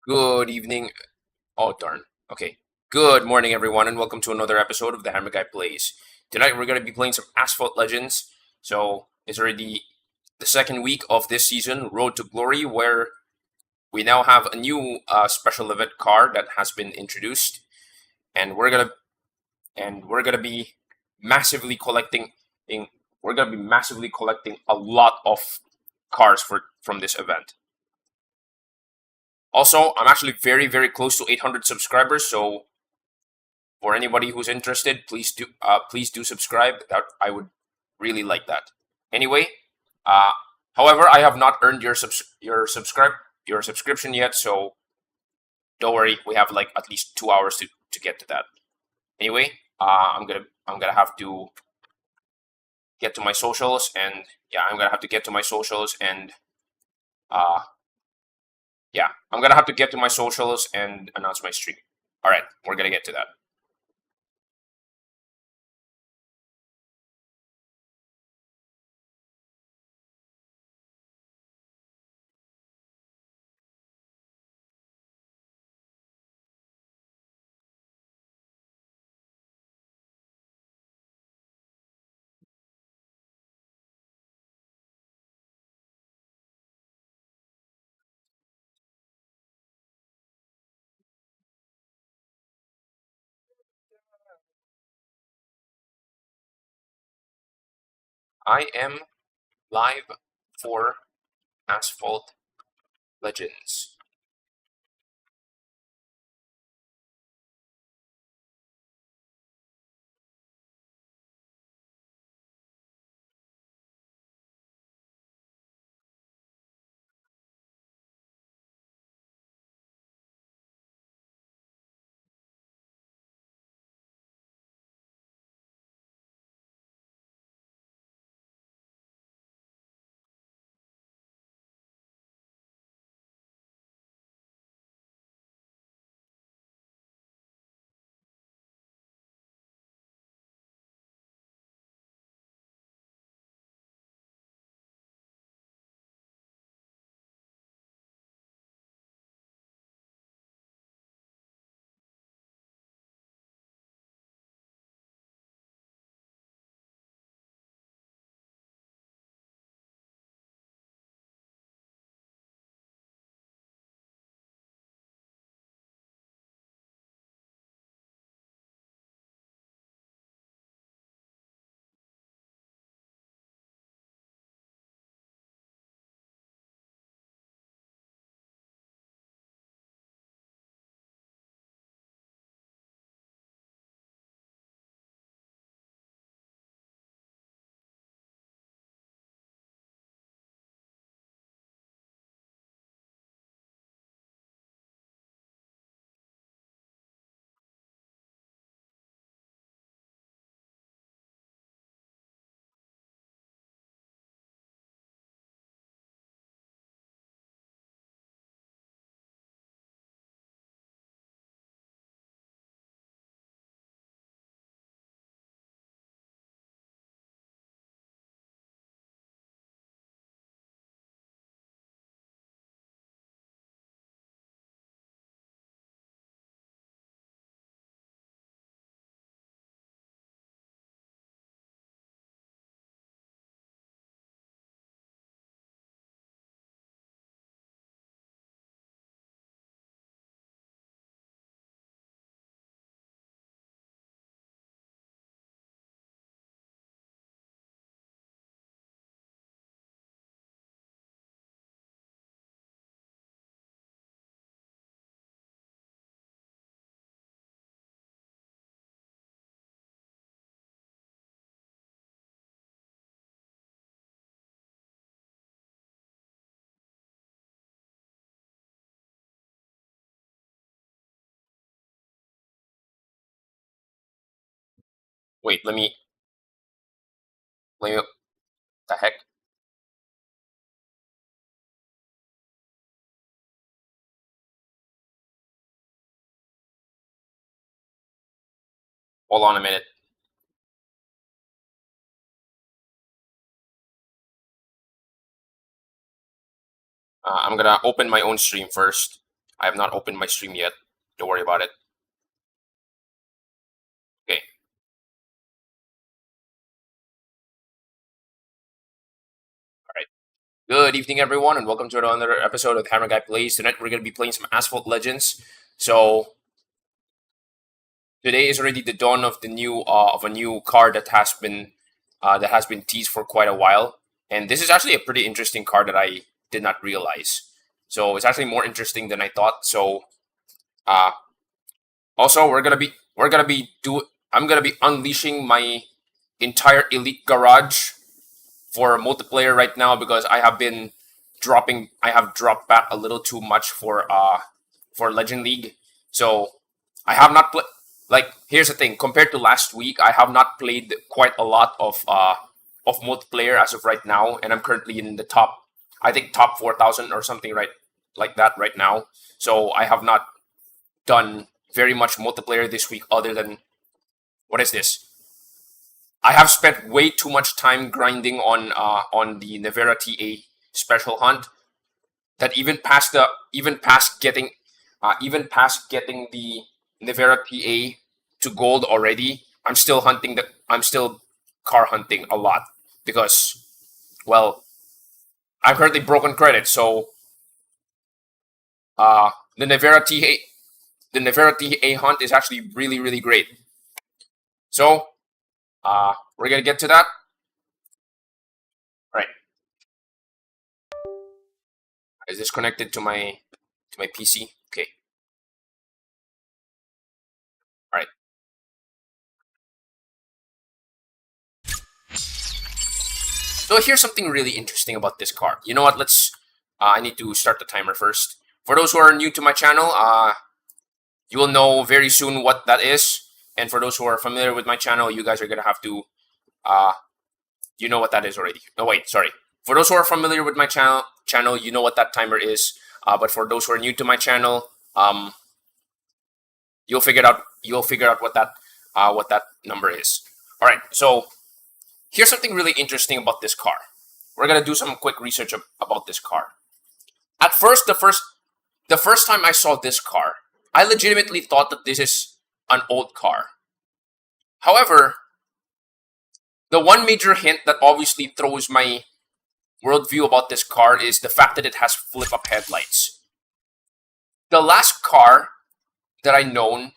Good evening. Oh, darn. Okay. Good morning, everyone, and welcome to another episode of the Hammer Guy Plays. Tonight, we're going to be playing some Asphalt Legends. So, it's already the second week of this season, Road to Glory, where we now have a new special event card that has been introduced, and we're gonna be massively collecting. In, we're gonna be massively collecting a lot of cards from this event. Also, I'm actually very close to 800 subscribers, so for anybody who's interested, please do subscribe. That I would really like that. Anyway, uh, however, I have not earned your subscription yet, so don't worry. We have like at least 2 hours to get to that. Anyway, I'm gonna have to get to my socials, and yeah, I'm gonna have to get to my socials, and uh, yeah, I'm gonna have to get to my socials and announce my stream. All right, we're gonna get to that. I am live for Asphalt Legends. Wait, let me, the heck? Hold on a minute. I'm gonna open my own stream first. I have not opened my stream yet. Don't worry about it. Okay. All right. Good evening, everyone, and welcome to another episode of Hammer Guy Plays. Tonight we're going to be playing some Asphalt Legends. So today is already the dawn of the new of a new card that has been teased for quite a while, and this is actually a pretty interesting card that I did not realize. So it's actually more interesting than I thought. So also I'm gonna be unleashing my entire elite garage for multiplayer right now because I have dropped back a little too much for Legend League. So I have not played. Like, here's the thing: compared to last week, I have not played quite a lot of multiplayer as of right now, and I'm currently in the top 4,000 or something like that right now. So I have not done very much multiplayer this week, other than what is this? I have spent way too much time grinding on the Nevera TA special hunt that even past getting the Nevera TA to gold already. I'm still car hunting a lot because, well, I'm currently broken credit, so the Nevera TA hunt is actually really, really great. So we're gonna get to that. All right. Is this connected to my PC? Okay. All right. So here's something really interesting about this card. You know what? Let's. I need to start the timer first. For those who are new to my channel, you will know very soon what that is. And for those who are familiar with my channel, you guys are gonna have to. You know what that is already. No, wait, sorry. For those who are familiar with my channel, you know what that timer is. But for those who are new to my channel, you'll figure out what that number is. All right. So here's something really interesting about this car. We're gonna do some quick research about this car. At first, the first time I saw this car, I legitimately thought that this is an old car. However, the one major hint that obviously throws my worldview about this car is the fact that it has flip-up headlights. The last car that I known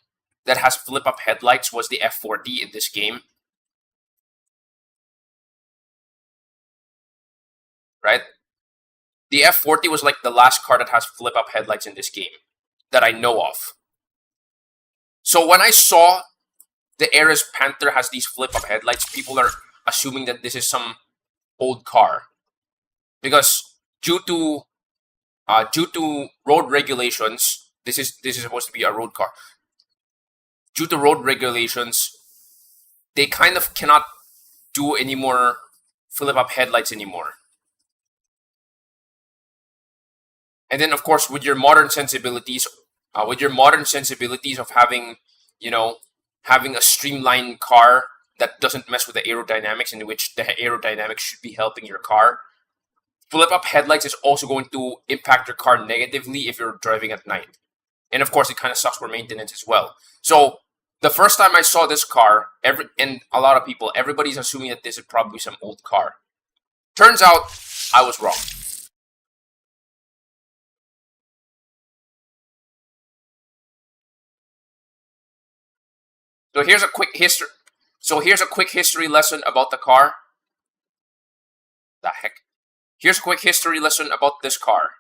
that has flip-up headlights was the F40 in this game. Right? The F40 was like the last car that has flip-up headlights in this game that I know of. So when I saw the Ares Panther has these flip-up headlights, people are assuming that this is some old car. Because due to road regulations, this is supposed to be a road car. Due to road regulations, they kind of cannot do any more flip-up headlights anymore. And then, of course, with your modern sensibilities of having, having a streamlined car that doesn't mess with the aerodynamics, in which the aerodynamics should be helping your car, flip-up headlights is also going to impact your car negatively if you're driving at night. And of course, it kind of sucks for maintenance as well. So the first time I saw this car, everybody's assuming that this is probably some old car. Turns out, I was wrong. So here's a quick history lesson about the car. The heck? Here's a quick history lesson about this car.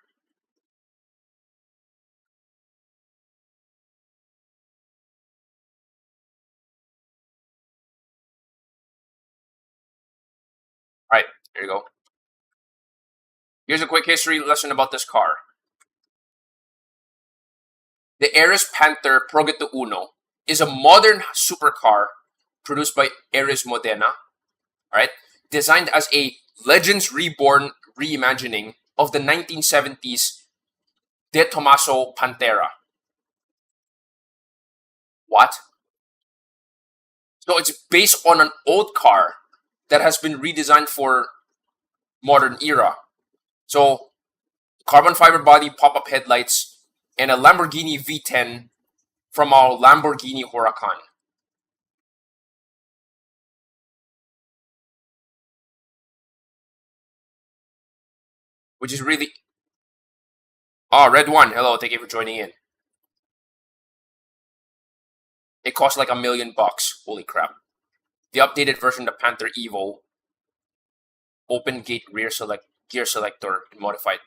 Alright, here you go. Here's a quick history lesson about this car. The Ares Panther Progetto Uno is a modern supercar produced by Ares Modena, alright, designed as a Legends Reborn reimagining of the 1970s De Tomaso Pantera. What? So it's based on an old car that has been redesigned for modern era. So carbon fiber body, pop-up headlights, and a Lamborghini V10 from our Lamborghini Huracan. Which is really... Oh, Red One, hello, thank you for joining in. It costs like $1 million. Holy crap. The updated version of the Panther Evo. Open gate rear gear selector and modified.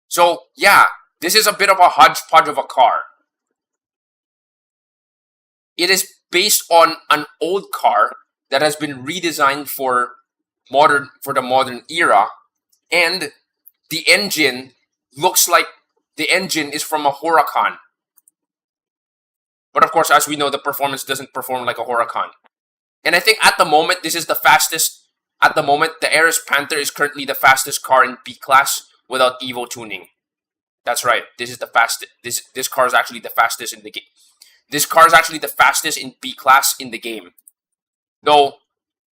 So, yeah, this is a bit of a hodgepodge of a car. It is based on an old car that has been redesigned for the modern era, and the engine looks like the engine is from a Huracan. But of course, as we know, the performance doesn't perform like a Huracan. And I think at the moment, this is the fastest. At the moment, the Ares Panther is currently the fastest car in B class without Evo tuning. That's right. This is the fastest. This car is actually the fastest in the game. This car is actually the fastest in B class in the game. Though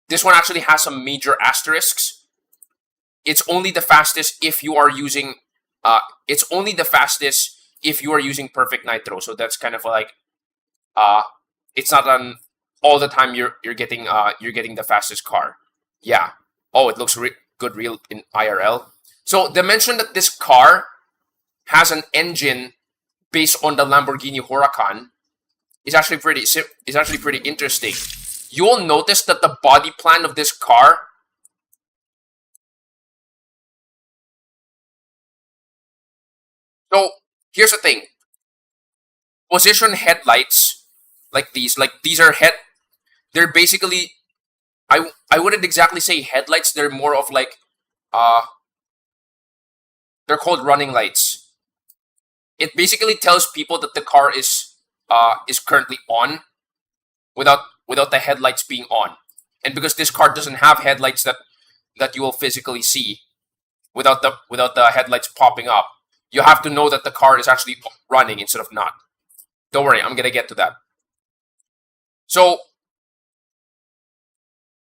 this one actually has some major asterisks. It's only the fastest if you are using. It's only the fastest if you are using perfect nitro. So that's kind of like. It's not on all the time you're getting the fastest car. Yeah. Oh, it looks good real in IRL. So they mentioned that this car has an engine based on the Lamborghini Huracan. It's actually pretty interesting. You will notice that the body plan of this car So here's the thing. Position headlights like these are they're basically I wouldn't exactly say headlights, they're more of like they're called running lights. It basically tells people that the car is currently on without the headlights being on. And because this car doesn't have headlights that you will physically see without the headlights popping up, you have to know that the car is actually running instead of not. Don't worry, I'm gonna get to that. So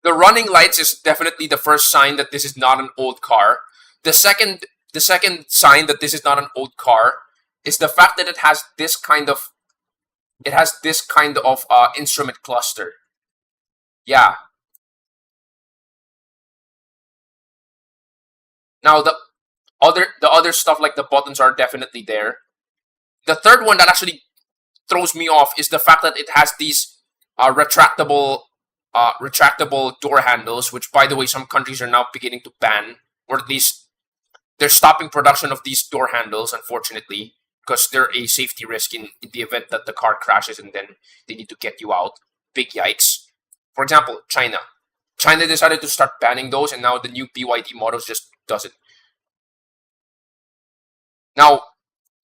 the running lights is definitely the first sign that this is not an old car. The second sign that this is not an old car is the fact that it has this kind of instrument cluster. Yeah. Now the other stuff like the buttons are definitely there. The third one that actually throws me off is the fact that it has these retractable door handles, which by the way some countries are now beginning to ban, or at least they're stopping production of these door handles, unfortunately, because they're a safety risk in the event that the car crashes and then they need to get you out. Big yikes. For example, China. China decided to start banning those, and now the new BYD models just does it. Now,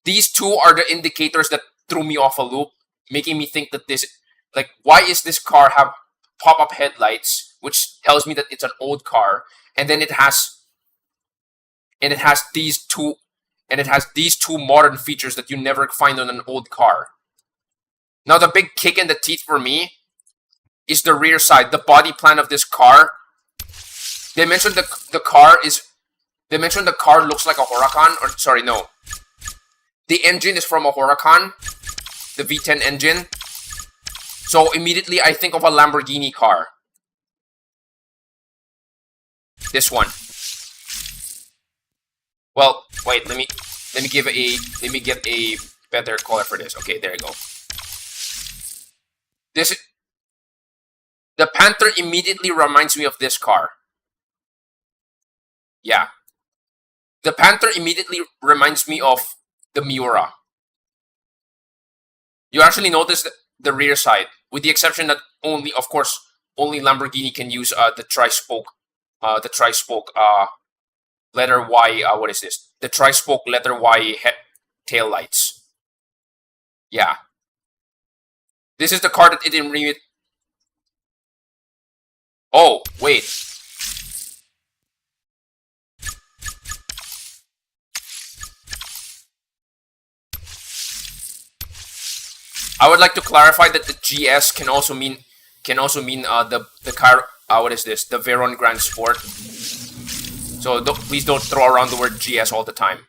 these two are the indicators that threw me off a loop, making me think that this, like, why is this car have pop-up headlights, which tells me that it's an old car, and then it has these two modern features that you never find on an old car. Now, the big kick in the teeth for me is the rear side, the body plan of this car. They mentioned the car looks like a Huracan, or sorry, no. The engine is from a Huracan, the V10 engine. So immediately I think of a Lamborghini car. This one. Well, wait, let me get a better color for this. Okay, there you go. The Panther immediately reminds me of this car. Yeah. The Panther immediately reminds me of the Miura. You actually notice the rear side, with the exception that only Lamborghini can use the tri-spoke letter Y. What is this? The tri-spoke letter Y tail lights. Yeah. This is the car that it didn't remit. Oh, wait. I would like to clarify that the GS can also mean the car. What is this? The Veyron Grand Sport. So please don't throw around the word GS all the time.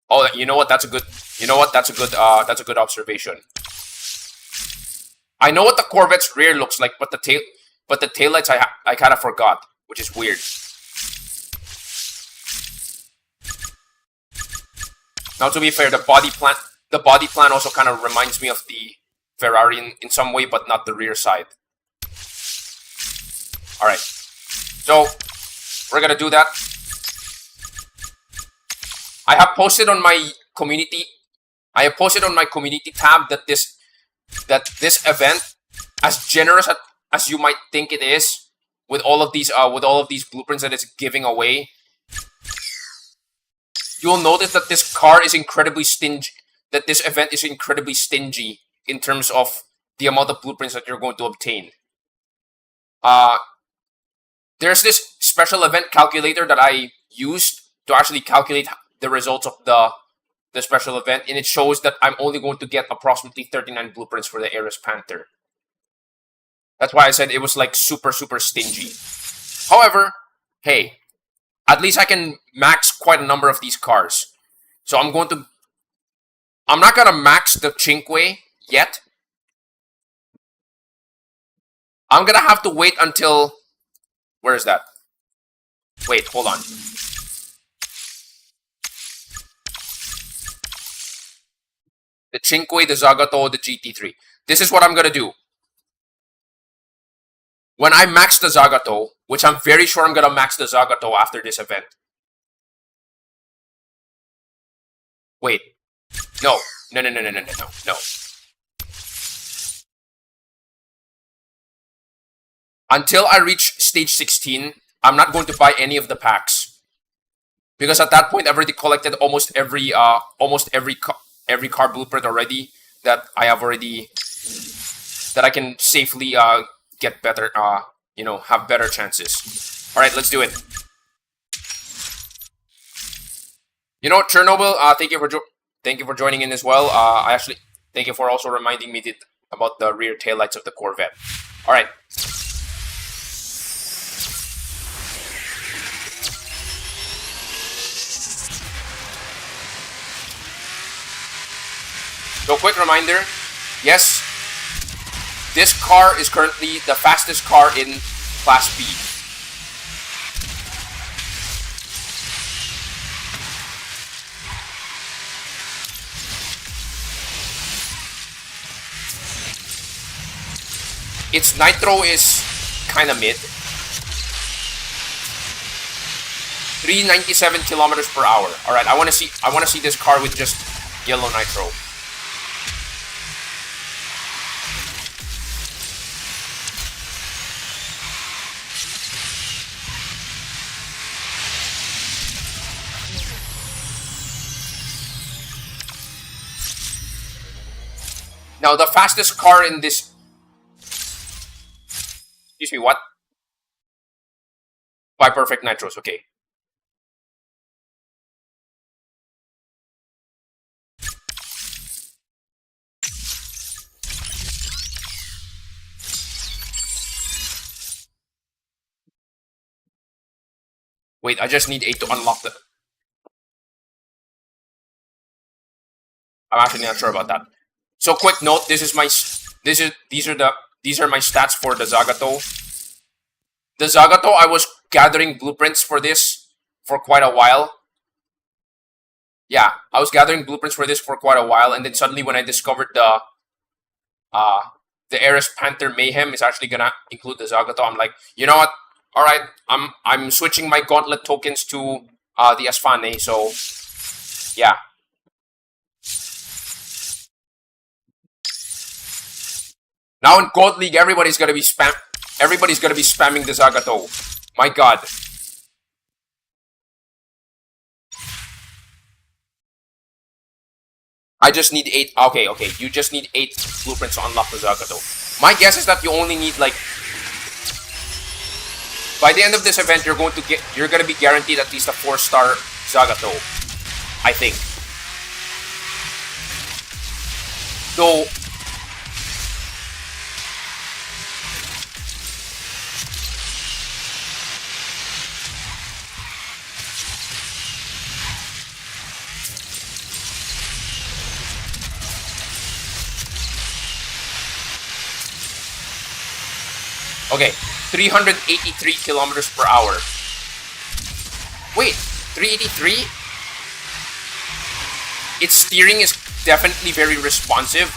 Oh, you know what? That's a good. You know what? That's a good. That's a good observation. I know what the Corvette's rear looks like, but the taillights I kind of forgot, which is weird. Now, to be fair, the body plan also kind of reminds me of the Ferrari in some way, but not the rear side. All right, so we're gonna do that. I have posted on my community. I have posted on my community tab that this event, as generous as you might think it is, with all of these blueprints that it's giving away, you'll notice that this car is incredibly stingy. That this event is incredibly stingy in terms of the amount of blueprints that you're going to obtain. There's this special event calculator that I used to actually calculate the results of the special event, and it shows that I'm only going to get approximately 39 blueprints for the Ares Panther. That's why I said it was like super stingy. However, hey, at least I can max quite a number of these cars. So I'm not gonna max the Cinque yet. I'm gonna have to wait until, where is that? Wait, hold on. The Cinque, the Zagato, the GT3. This is what I'm gonna do. When I max the Zagato, which I'm very sure I'm gonna max the Zagato after this event. Wait. No. No. Until I reach stage 16, I'm not going to buy any of the packs. Because at that point, I've already collected almost every car blueprint already that I have already, that I can safely get better, have better chances. All right, let's do it. You know, Chernobyl, thank you for joining in as well. I actually thank you for also reminding me about the rear taillights of the Corvette. All right. So, quick reminder, yes, this car is currently the fastest car in Class B. Its nitro is kind of mid. 397 kilometers per hour. All right, I want to see this car with just yellow nitro. Now, the fastest car in this... Excuse me, what? By perfect nitros, okay. Wait, I just need 8 to unlock the... I'm actually not sure about that. So, quick note, these are my stats for the Zagato. The Zagato, I was gathering blueprints for this for quite a while. Yeah, I was gathering blueprints for this for quite a while, and then suddenly when I discovered the Ares Panther Mayhem is actually gonna include the Zagato, I'm like, you know what? All right, I'm switching my gauntlet tokens to the Asfane. So, yeah. Now in Gold League, everybody's gonna be spamming the Zagato. My God. I just need 8. Okay. You just need 8 blueprints to unlock the Zagato. My guess is that you only need like... By the end of this event, you're gonna be guaranteed at least a 4-star Zagato. I think. Though... Okay, 383 kilometers per hour. Wait, 383? Its steering is definitely very responsive.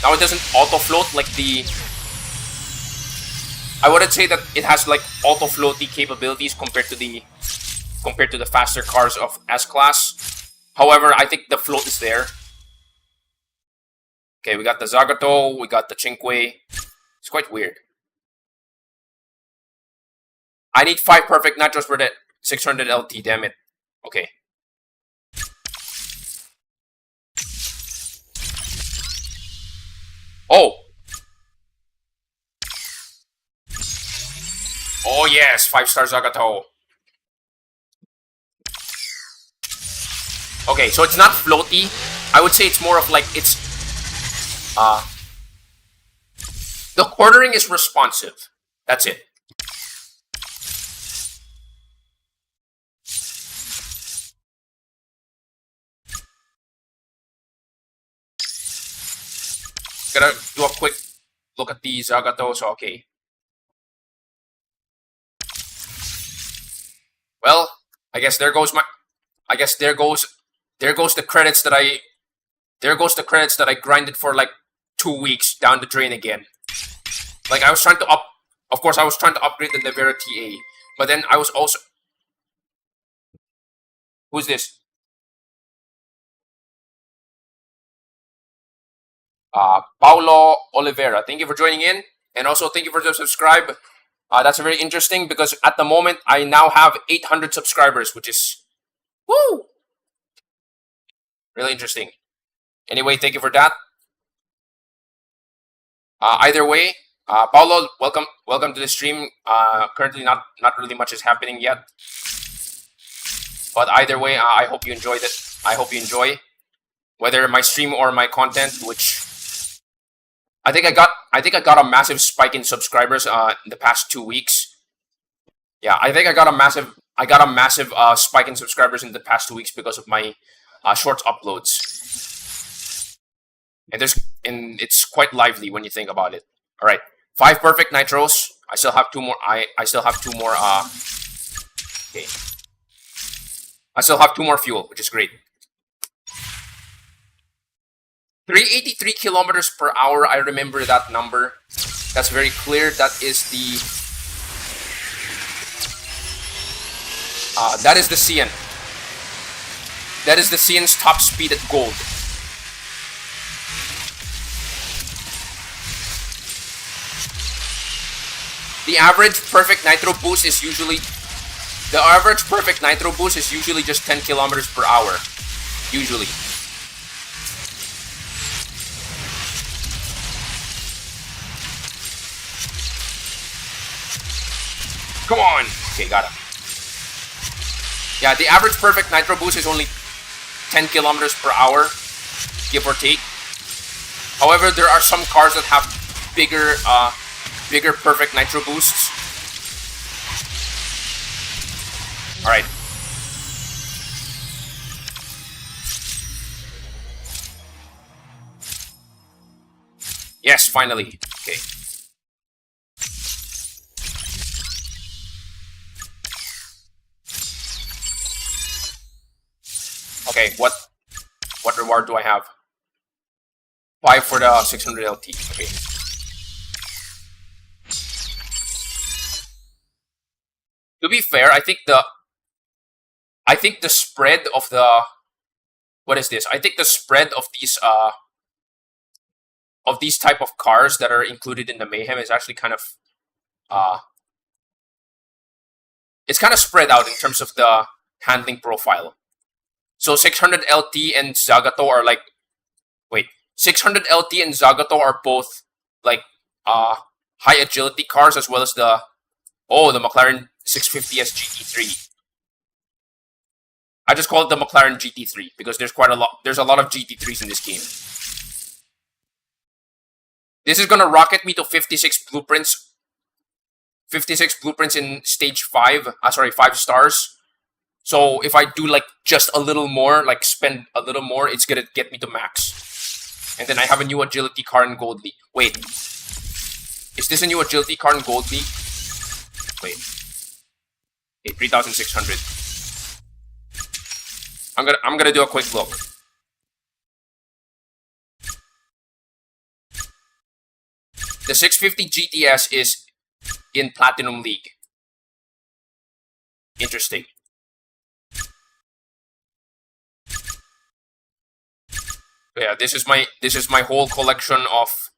Now it doesn't auto float like the... I wouldn't say that it has like auto floaty capabilities compared to the faster cars of S-Class. However, I think the float is there. Okay, we got the Zagato, we got the Cinque. It's quite weird. I need 5 perfect nitros for that 600 LT, damn it. Okay. Oh! Oh yes, 5-star Zagato. Okay, so it's not floaty. I would say it's more of like it's... the quartering is responsive. That's it. Gotta do a quick look at the Zagato, so okay. Well, I guess there goes my... I guess there goes the credits that I... There goes the credits that I grinded for like 2 weeks down the drain again. Like I was trying to of course I was trying to upgrade the Nevera TA, but then I was also... Who's this? Paulo Oliveira. Thank you for joining in, and also thank you for the subscribe. That's very interesting because at the moment I now have 800 subscribers, which is woo, really interesting. Anyway, thank you for that. Either way, Paulo, welcome to the stream. Currently, not really much is happening yet, but either way, I hope you enjoyed it. I hope you enjoy whether my stream or my content, which I think I got a massive spike in subscribers in the past 2 weeks. Yeah, I think I got a massive spike in subscribers in the past 2 weeks because of my shorts uploads. And it's quite lively when you think about it. All right, 5 perfect nitros. I still have 2 more. I still have 2 more. Okay, I still have 2 more fuel, which is great. 383 kilometers per hour. I remember that number. That's very clear. That is the CN. That is the CN's top speed at gold. The average perfect nitro boost is usually just 10 kilometers per hour. Usually. Come on! Okay, got him. Yeah, the average perfect nitro boost is only 10 kilometers per hour, give or take. However, there are some cars that have bigger perfect nitro boosts. All right. Yes, finally. Okay. Okay, what reward do I have? 5 for the 600 LT. Okay. To be fair, I think the spread of the... What is this? I think the spread of these type of cars that are included in the Mayhem is actually kind of it's kind of spread out in terms of the handling profile. So 600 LT and Zagato are like... Wait, 600 LT and Zagato are both like high agility cars, as well as the McLaren 650S GT3. I just call it the McLaren GT3 because there's a lot of GT3s in this game. This is gonna rocket me to 56 blueprints. 56 blueprints in stage 5. 5 stars. So if I do like just a little more, like spend a little more, it's gonna get me to max. And then I have a new agility car in Gold League. Wait. Is this a new agility car in Gold League? Wait. Okay, 3,600. I'm gonna do a quick look. The 650 GTS is in Platinum League. Interesting. Yeah, this is my whole collection of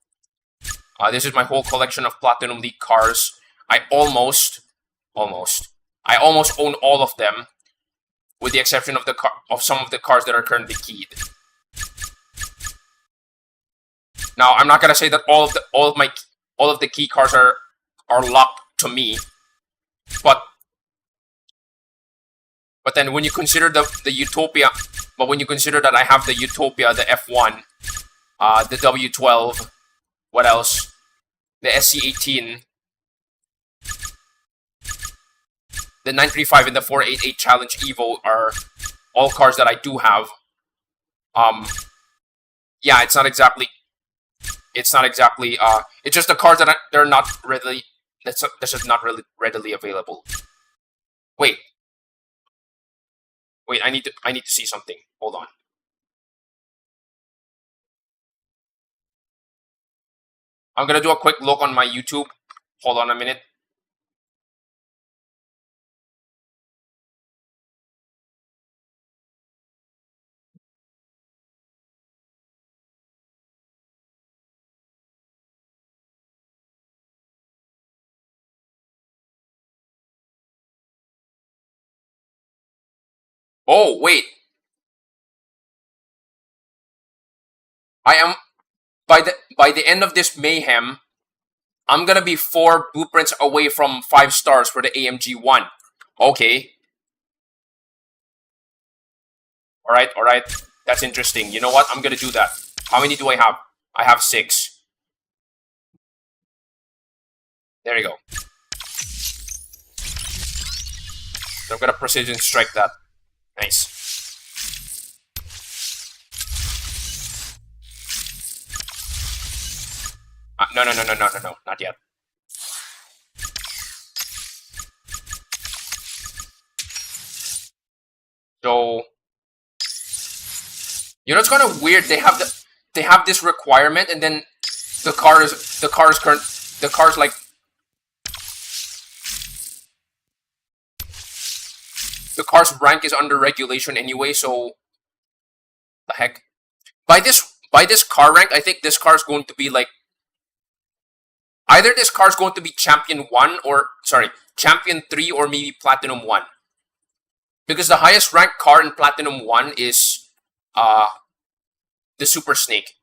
Platinum League cars. I almost own all of them, with the exception of some of the cars that are currently keyed. Now, I'm not gonna say that all of the key cars are locked to me, but then when you consider the Utopia, when you consider that I have the Utopia, the F1, the W12, what else? The SC18, the 935 and the 488 Challenge Evo are all cars that I do have. Yeah, it's just the cars that they're not readily. That's just not really readily available. Wait, I need to see something. Hold on. I'm gonna do a quick look on my YouTube. Hold on a minute. Oh, wait. I am by the end of this mayhem, I'm gonna be 4 blueprints away from 5 stars for the AMG 1. Okay. Alright. That's interesting. You know what? I'm gonna do that. How many do I have? I have 6. There you go. So I'm gonna precision strike that. Nice. No, not yet. So, you know, it's kind of weird. They have this requirement, and then the car's like. The car's rank is under regulation anyway, so the heck. By this car rank, I think this car is going to be like either this car is going to be Champion 1 or Champion 3 or maybe Platinum 1. Because the highest ranked car in Platinum 1 is the Super Snake.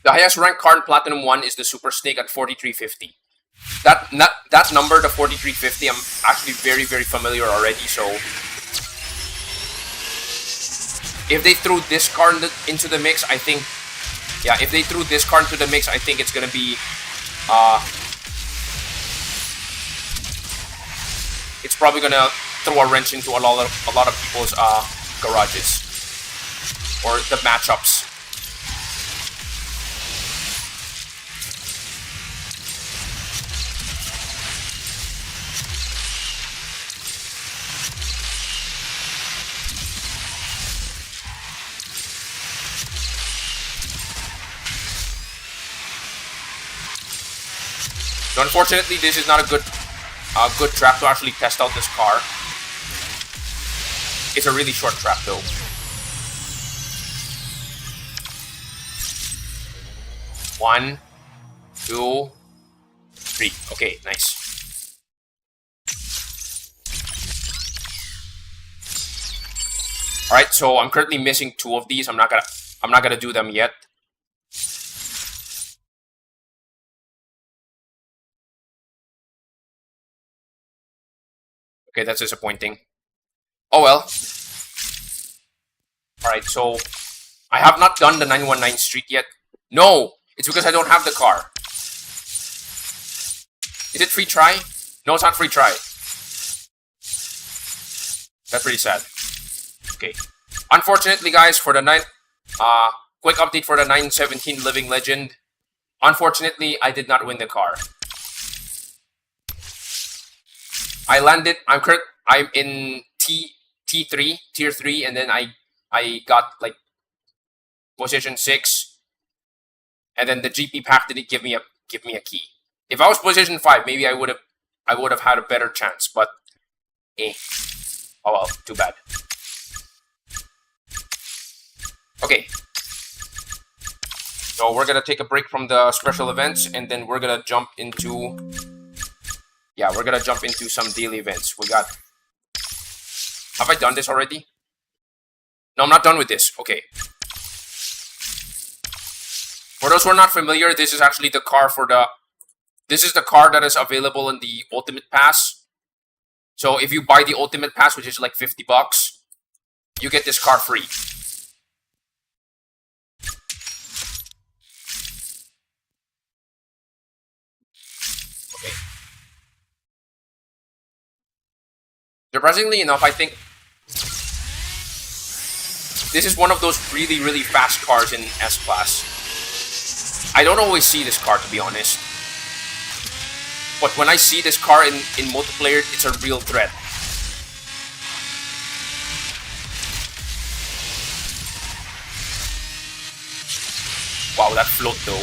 The highest ranked car in Platinum 1 is the Super Snake at 4350. That number, the 4350, I'm actually very, very familiar already, so if they threw this car into the mix, I think, yeah, if they threw this car into the mix, I think it's gonna be, it's probably gonna throw a wrench into a lot of people's garages or the matchups. So unfortunately, this is not a good trap to actually test out this car. It's a really short trap though. One, 2, 3. Okay, nice. All right, so I'm currently missing 2 of these. I'm not gonna do them yet. Okay, that's disappointing. Oh well. Alright, so I have not done the 919 street yet. No! It's because I don't have the car. Is it free try? No, it's not free try. That's pretty sad. Okay. Unfortunately, guys, for the quick update for the 917 Living Legend. Unfortunately, I did not win the car. I landed. I'm in T3, tier 3, and then I got like position 6, and then the GP pack didn't give me a key. If I was position 5, maybe I would have had a better chance, but oh well, too bad. Okay. So we're gonna take a break from the special events, and then we're gonna jump into some daily events. We got. Have I done this already? No, I'm not done with this. Okay. For those who are not familiar, this is actually the car this is the car that is available in the Ultimate Pass. So if you buy the Ultimate Pass, which is like $50, you get this car free. Okay. Surprisingly enough, I think this is one of those really, really fast cars in S-Class. I don't always see this car, to be honest. But when I see this car in multiplayer, it's a real threat. Wow, that float though.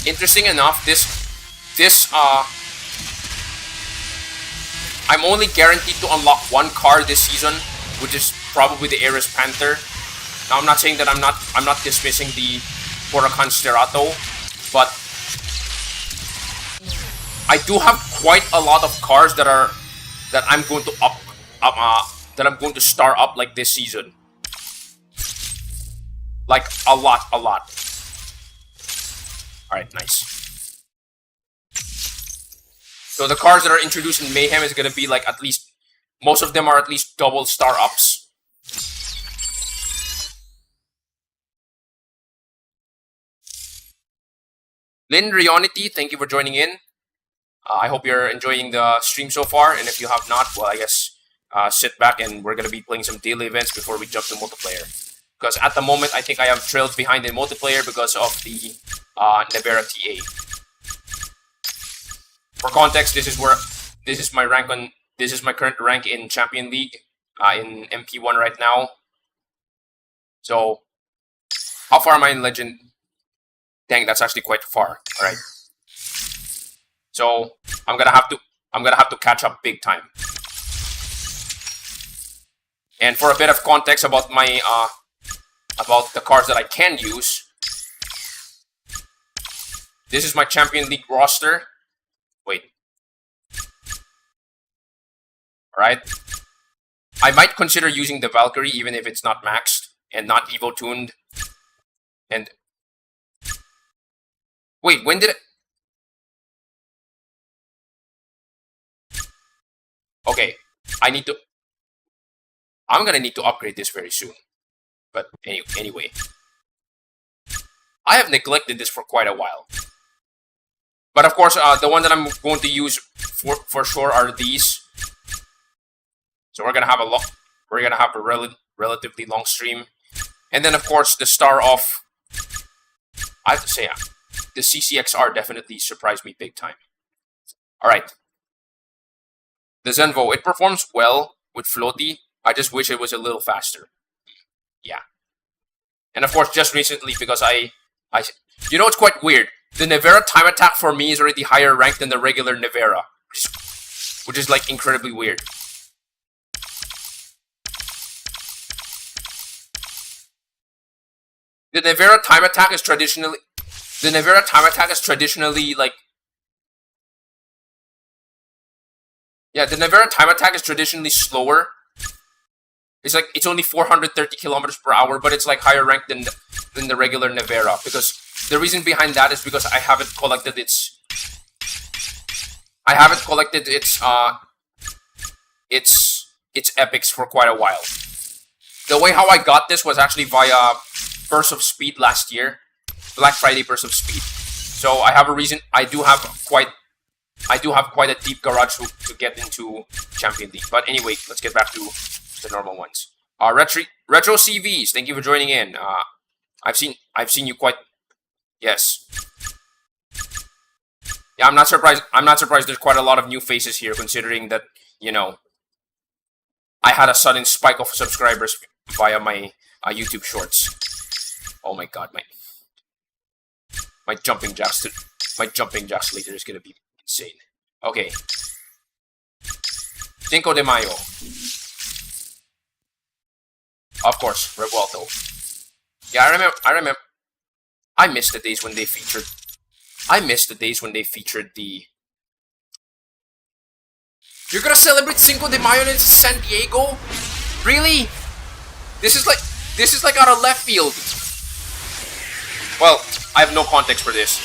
Interesting enough, I'm only guaranteed to unlock one car this season, which is probably the Ares Panther. Now, I'm not saying that I'm not dismissing the Huracan Sterato, but I do have quite a lot of cars that I'm going to star up like this season. Like a lot. Alright, nice. So the cars that are introduced in Mayhem is going to be like at least, most of them are at least double star ups. Lynn Rionity, thank you for joining in. I hope you're enjoying the stream so far, and if you have not, well, I guess sit back and we're going to be playing some daily events before we jump to multiplayer. Because at the moment, I think I have trailed behind in multiplayer because of the Nevera TA. For context, this is my current rank in Champion League, in MP1 right now. So, how far am I in Legend? Dang, that's actually quite far. All right. So I'm gonna have to catch up big time. And for a bit of context about my about the cards that I can use, this is my Champion League roster. Wait. Alright. I might consider using the Valkyrie even if it's not maxed and not Evo tuned. And wait, when did it? Okay, I'm gonna need to upgrade this very soon. But anyway. I have neglected this for quite a while. But of course, the one that I'm going to use for sure are these. So we're gonna have a relatively long stream. And then of course the star of, I have to say, the CCXR definitely surprised me big time. Alright. The Zenvo, it performs well with floaty. I just wish it was a little faster. Yeah. And of course, just recently, because you know, it's quite weird. The Nevera time attack for me is already higher ranked than the regular Nevera, which is like incredibly weird. The Nevera time attack is traditionally like Yeah, the Nevera time attack is traditionally slower. It's like it's only 430 kilometers per hour, but it's like higher ranked than the regular Nevera. Because the reason behind that is because I haven't collected its epics for quite a while. The way how I got this was actually via Burst of Speed last year, Black Friday Burst of Speed. So I have a reason. I do have quite a deep garage to get into Champion League. But anyway, let's get back to the normal ones. Retro CVs, thank you for joining in. I've seen you quite. Yes. Yeah, I'm not surprised. There's quite a lot of new faces here, considering that, you know, I had a sudden spike of subscribers via my YouTube Shorts. Oh my god, my jumping jacks later is gonna be insane. Okay. Cinco de Mayo. Of course, Revuelto. Yeah, I remember. I miss the days when they featured. The. You're gonna celebrate Cinco de Mayo in San Diego? Really? This is like out of left field. Well, I have no context for this.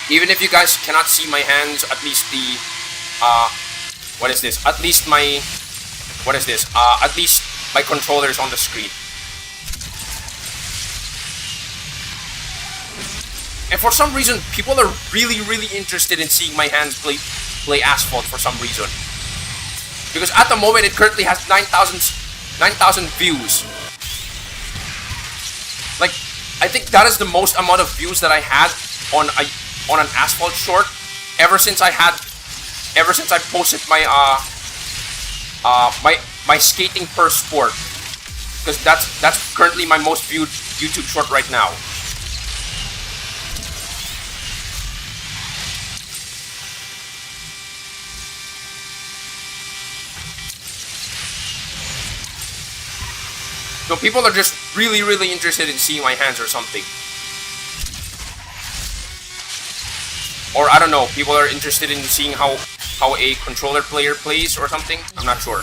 Even if you guys cannot see my hands, at least the, what is this? At least my, what is this? At least my controller is on the screen. And for some reason, people are really interested in seeing my hands play Asphalt for some reason. Because at the moment, it currently has 9,000 views. Like, I think that is the most amount of views that I had on an Asphalt short ever since I posted my my skating per sport, because that's currently my most viewed YouTube short right now. So people are just really interested in seeing my hands or something. Or I don't know, people are interested in seeing how a controller player plays or something. I'm not sure.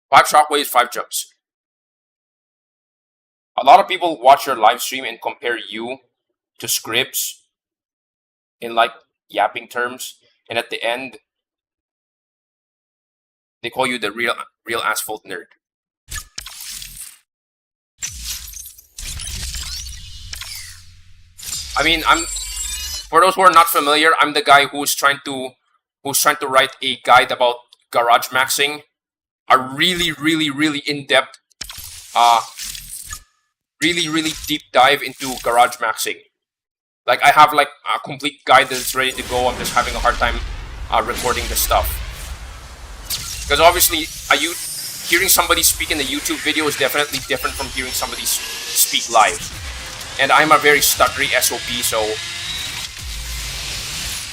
Five shockwaves, 5 jumps. A lot of people watch your live stream and compare you to Scribs in like yapping terms, and at the end they call you the real Asphalt nerd. I mean, for those who are not familiar, I'm the guy who's trying to write a guide about garage maxing, a really in-depth, really deep dive into garage maxing. Like, I have like a complete guide that's ready to go. I'm just having a hard time recording the stuff. Because obviously, hearing somebody speak in the YouTube video is definitely different from hearing somebody speak live. And I'm a very stuttery SOP, so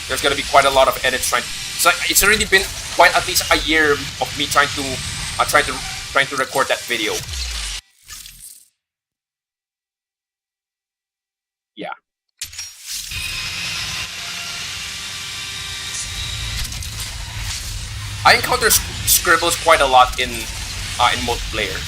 there's gonna be quite a lot of edits trying. So it's already been quite at least a year of me trying to record that video. Yeah. I encounter scribbles quite a lot in multiplayer.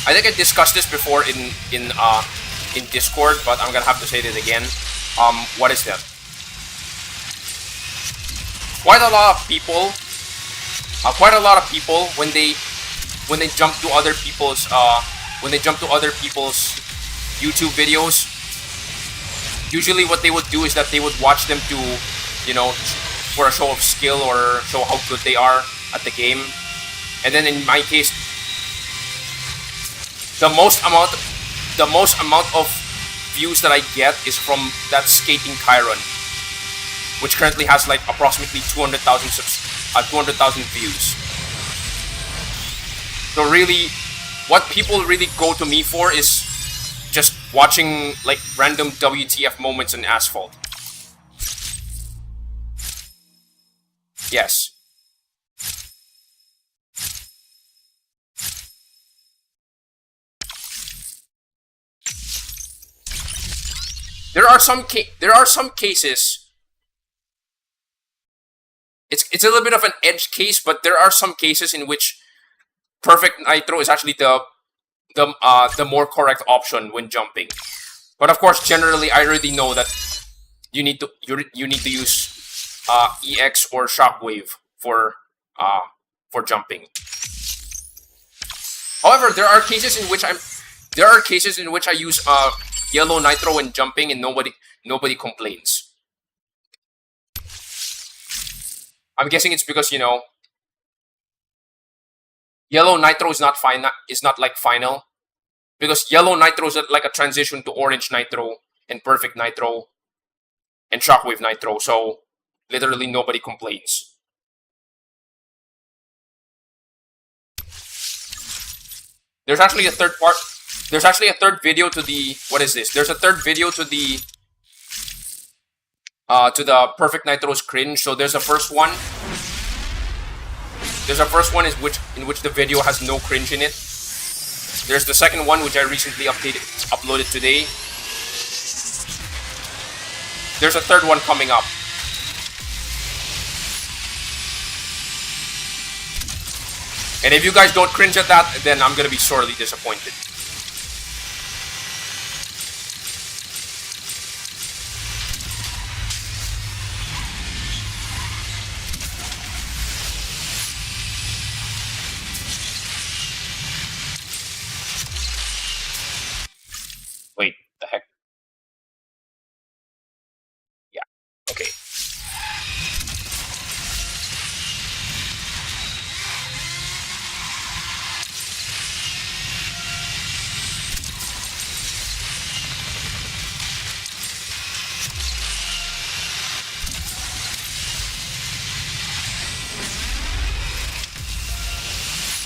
I think I discussed this before in Discord, but I'm gonna have to say this again. What is that? Quite a lot of people, when they jump to other people's YouTube videos, usually what they would do is that they would watch them to, you know, for a show of skill or show how good they are at the game. And then in my case, the most amount of views that I get is from that skating Chiron, which currently has like approximately 200,000 views. So really, what people really go to me for is just watching like random WTF moments in Asphalt. Yes. There are some cases. It's a little bit of an edge case, but there are some cases in which perfect nitro is actually the more correct option when jumping. But of course, generally, I already know that you need to use EX or Shockwave for jumping. However, there are cases in which I use yellow nitro when jumping, and nobody complains. I'm guessing it's because, you know, yellow nitro is not like final, because yellow nitro is like a transition to orange nitro and perfect nitro and shockwave nitro, so literally nobody complains. There's actually a third video to the, what is this? There's a third video to the perfect nitro's cringe. So there's a first one. In which the video has no cringe in it. There's the second one, which I recently uploaded today. There's a third one coming up. And if you guys don't cringe at that, then I'm gonna be sorely disappointed. Wait, the heck? Yeah, okay.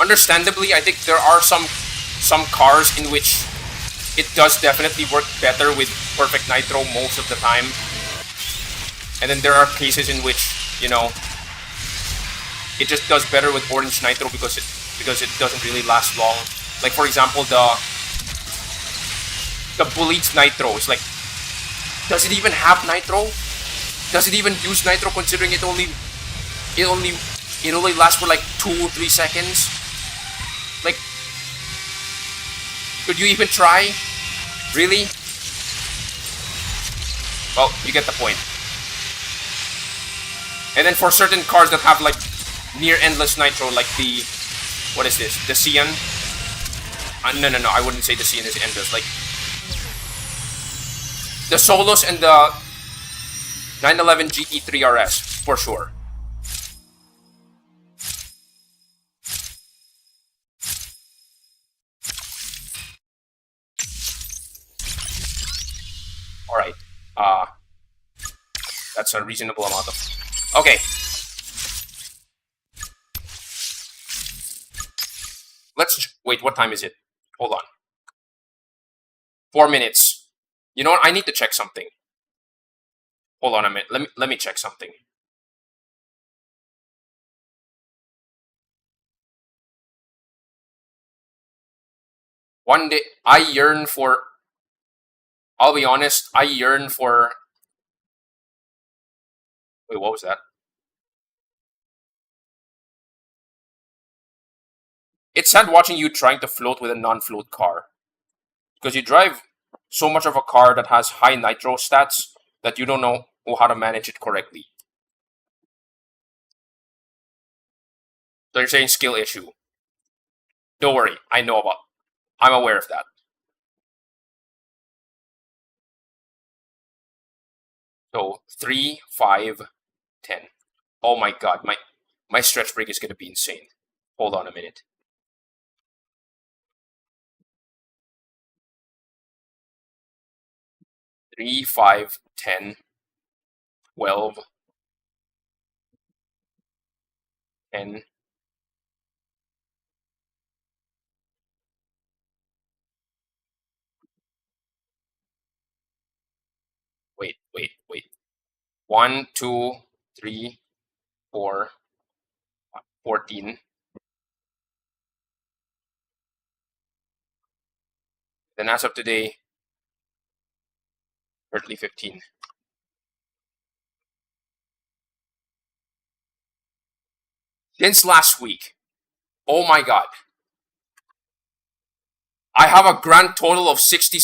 Understandably, I think there are some cars in which it does definitely work better with perfect nitro most of the time, and then there are cases in which, you know, it just does better with orange nitro because it doesn't really last long. Like for example, the Bullet's nitro is like, does it even have nitro? Does it even use nitro, considering it only lasts for like 2 or 3 seconds? Like, could you even try? Really? Well, you get the point. And then for certain cars that have like near endless nitro, like the, what is this? The Cian? No, I wouldn't say the Cian is endless. Like the Solos and the 911 GT3 RS, for sure. Alright. That's a reasonable amount of... Okay. Let's... Wait, what time is it? Hold on. 4 minutes. You know what? I need to check something. Hold on a minute. Let me check something. One day, I'll be honest, I yearn for... Wait, what was that? It's sad watching you trying to float with a non-float car. Because you drive so much of a car that has high nitro stats that you don't know how to manage it correctly. So you're saying skill issue. Don't worry, I'm aware of that. So 3, 5, 10. Oh my god, my stretch break is gonna be insane. Hold on a minute. Three, 5, 10, 12, 10. Wait. 1, 2, 3, 4, 14. Then as of today, currently 15. Since last week. Oh my god. I have a grand total of 60.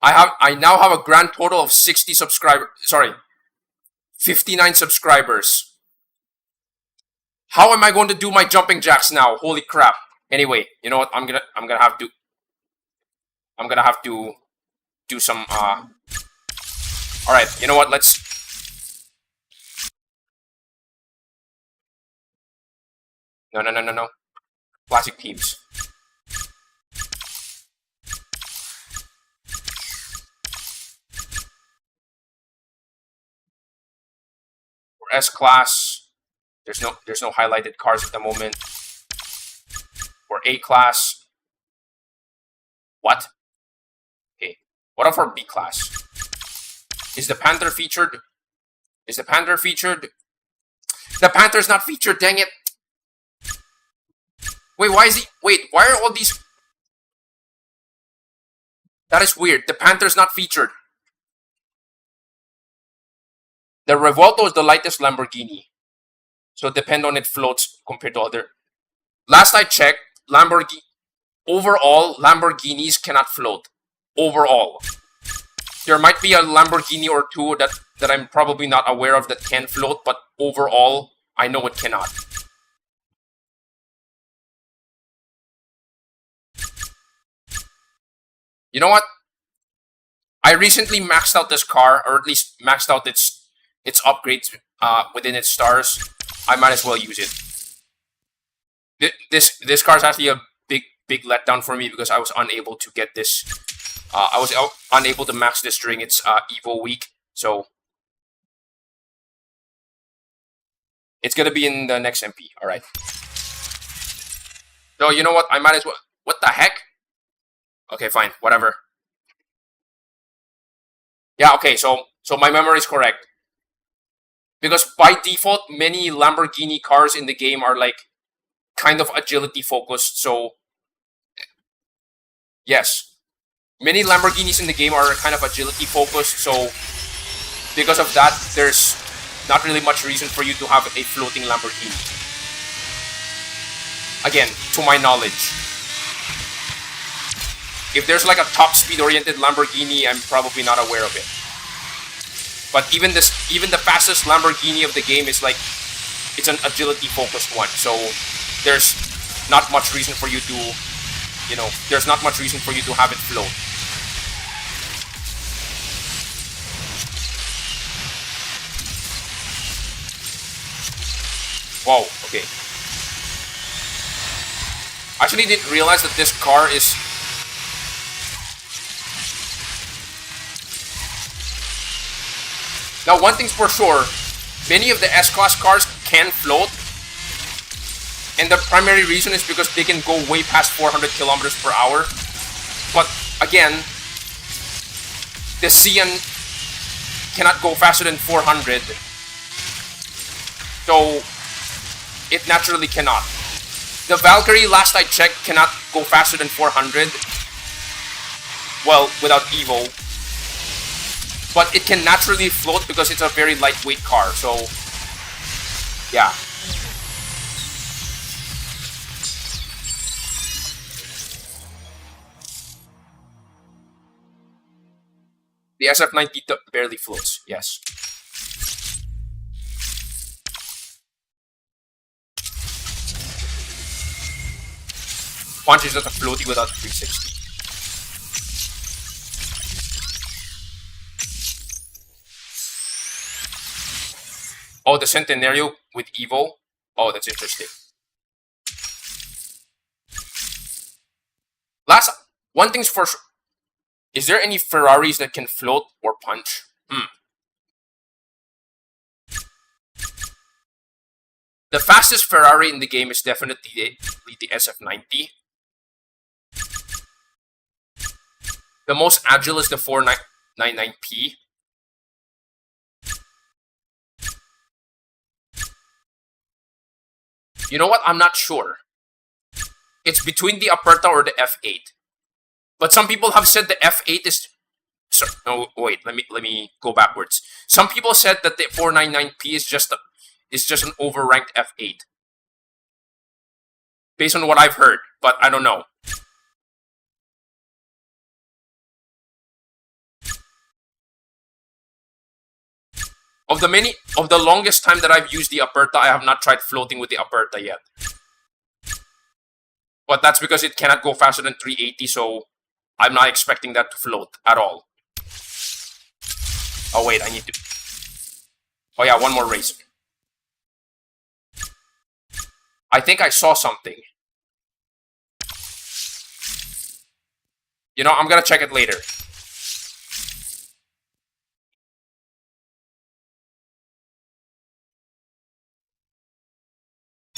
I now have a grand total of 60 subscribers. Sorry, 59 subscribers. How am I going to do my jumping jacks now? Holy crap. Anyway, you know what? I'm gonna have to do some alright, you know what? Let's No. Classic teams. For S class, there's no highlighted cars at the moment. For A class, what? Okay. What about for B class? Is the Panther featured? Is the Panther featured? The Panther's not featured, dang it! Wait, why is he? Wait, why are all these? That is weird. The Panther's not featured. The Revuelto is the lightest Lamborghini, so depend on it floats compared to other. Last I checked, overall Lamborghinis cannot float. Overall, there might be a Lamborghini or two that I'm probably not aware of that can float, but overall, I know it cannot. You know what? I recently maxed out this car, or at least maxed out its upgrades within its stars. I might as well use it. This car is actually a big letdown for me because I was unable to get this. I was unable to max this during its Evo week, so it's gonna be in the next MP. All right. So you know what? I might as well. What the heck? Okay, fine, whatever. Yeah, okay, so my memory is correct. Because by default, many Lamborghini cars in the game are like kind of agility focused, so yes. Many Lamborghinis in the game are kind of agility focused, so because of that, there's not really much reason for you to have a floating Lamborghini. Again, to my knowledge. If there's like a top speed oriented Lamborghini, I'm probably not aware of it. But even the fastest Lamborghini of the game is like, it's an agility focused one. So there's not much reason for you to, you know, there's not much reason for you to have it float. Whoa, okay. I actually didn't realize that this car is now, one thing's for sure, many of the S-Class cars can float, and the primary reason is because they can go way past 400 kilometers per hour. But again, the Cian cannot go faster than 400, so it naturally cannot. The Valkyrie, last I checked, cannot go faster than 400. Well, without Evo. But it can naturally float because it's a very lightweight car, so yeah. The SF90 barely floats, yes. Punch is just a floaty without a 360. Oh, the Centenario with Evo. Oh, that's interesting. One thing's for sure. Is there any Ferraris that can float or punch? The fastest Ferrari in the game is definitely the SF90. The most agile is the 499P. You know what? I'm not sure. It's between the Aperta or the F8. But some people have said the F8 is... Sorry, no, wait. Let me go backwards. Some people said that the 499P is just an overranked F8. Based on what I've heard, but I don't know. Of the longest time that I've used the Aperta, I have not tried floating with the Aperta yet. But that's because it cannot go faster than 380, so I'm not expecting that to float at all. Oh wait, I need to... Oh yeah, one more race. I think I saw something. You know, I'm gonna check it later.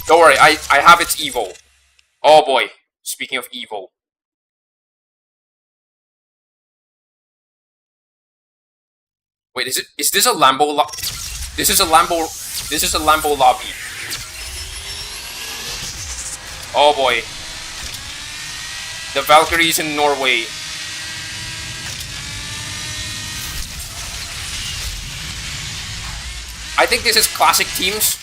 Don't worry, I have its Evo. Oh boy, speaking of Evo. Wait, is this a Lambo This is a Lambo lobby. Oh boy. The Valkyries in Norway. I think this is classic teams.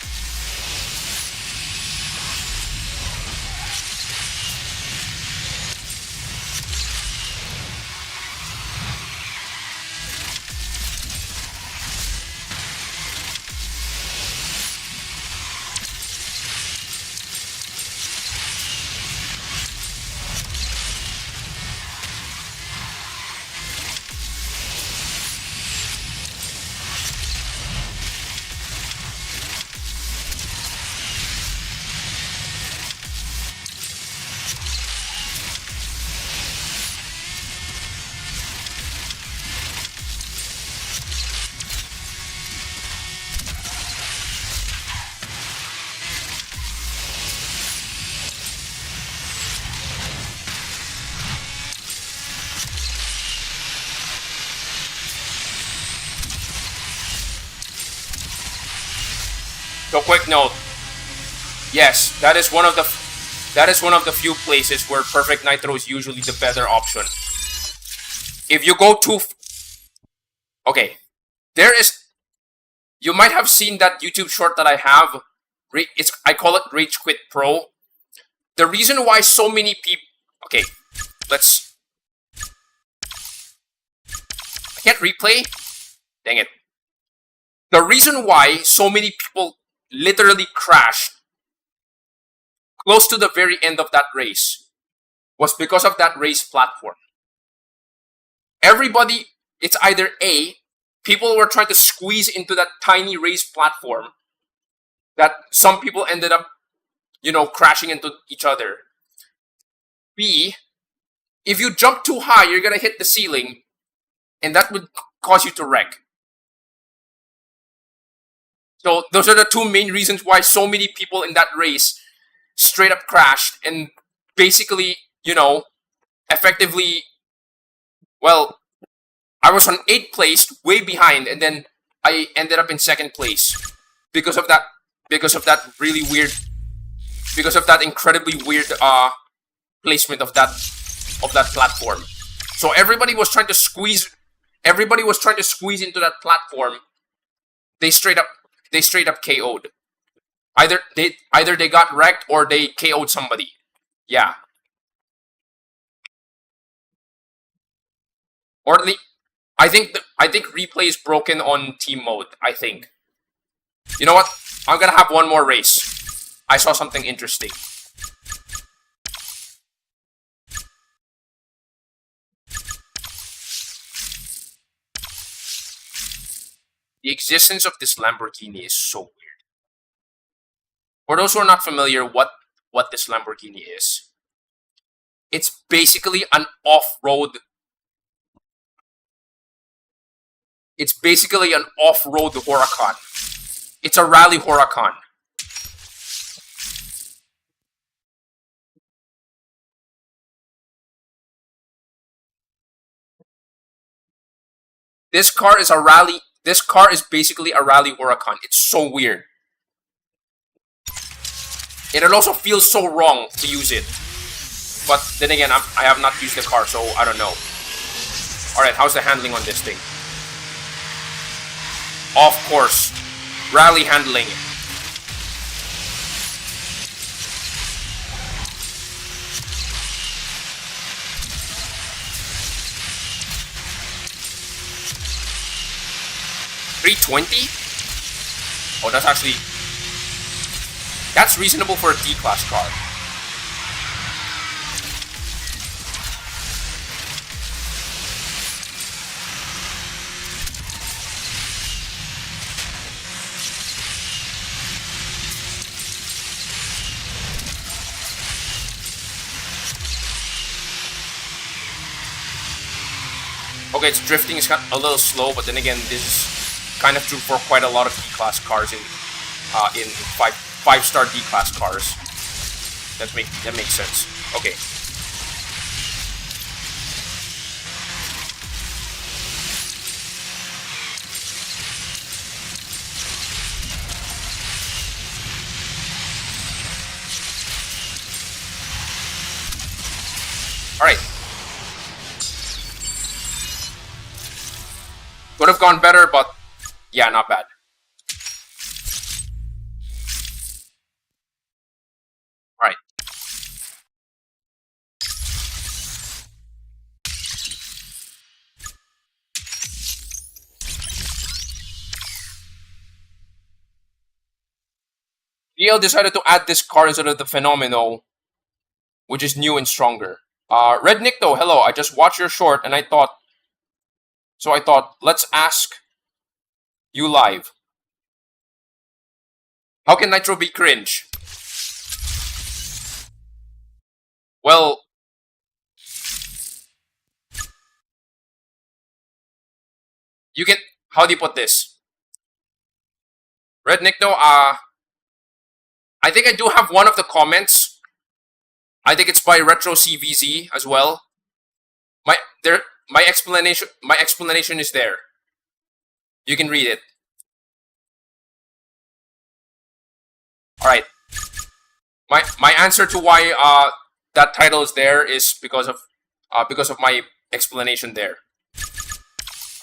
So quick note. Yes, that is one of the few places where perfect nitro is usually the better option. If you go too... Okay. You might have seen that YouTube short that I have. I call it Rage Quit Pro. The reason why so many people... Okay, let's... I can't replay? Dang it. The reason why so many people literally crashed close to the very end of that race was because of that race platform. Everybody, it's either A, people were trying to squeeze into that tiny race platform that some people ended up, crashing into each other. B, if you jump too high, you're gonna hit the ceiling and that would cause you to wreck. So those are the two main reasons why so many people in that race straight up crashed and basically, effectively, well, I was on 8th place, way behind, and then I ended up in 2nd place because of that really weird, because of that incredibly weird placement of that platform. So everybody was trying to squeeze into that platform. They straight up KO'd. Either they got wrecked or they KO'd somebody. Yeah. Or I think replay is broken on team mode. I think. You know what? I'm gonna have one more race. I saw something interesting. The existence of this Lamborghini is so weird. For those who are not familiar, what this Lamborghini is, it's basically an off-road. It's basically an off-road Huracan. It's a rally Huracan. This car is a rally. This car is basically a rally Huracan. It's so weird. And it also feels so wrong to use it. But then again, I have not used the car, so I don't know. Alright, how's the handling on this thing? Of course. Rally handling. $320? Oh, that's actually... That's reasonable for a D-Class car. Okay, its drifting is a little slow, but then again, this is kind of true for quite a lot of D-Class cars in five-star D-Class cars. That makes sense. Okay. Alright. Could have gone better, but yeah, not bad. Alright. DL decided to add this car instead of the Fenomeno, which is new and stronger. Red Nick though, hello, I just watched your short and I thought, let's ask you live. How can Nitro be cringe? Well, you can, how do you put this? Red Nick though, I think I do have one of the comments. I think it's by Retro CVZ as well. My explanation is there. You can read it. Alright. My answer to why that title is there is because of my explanation there.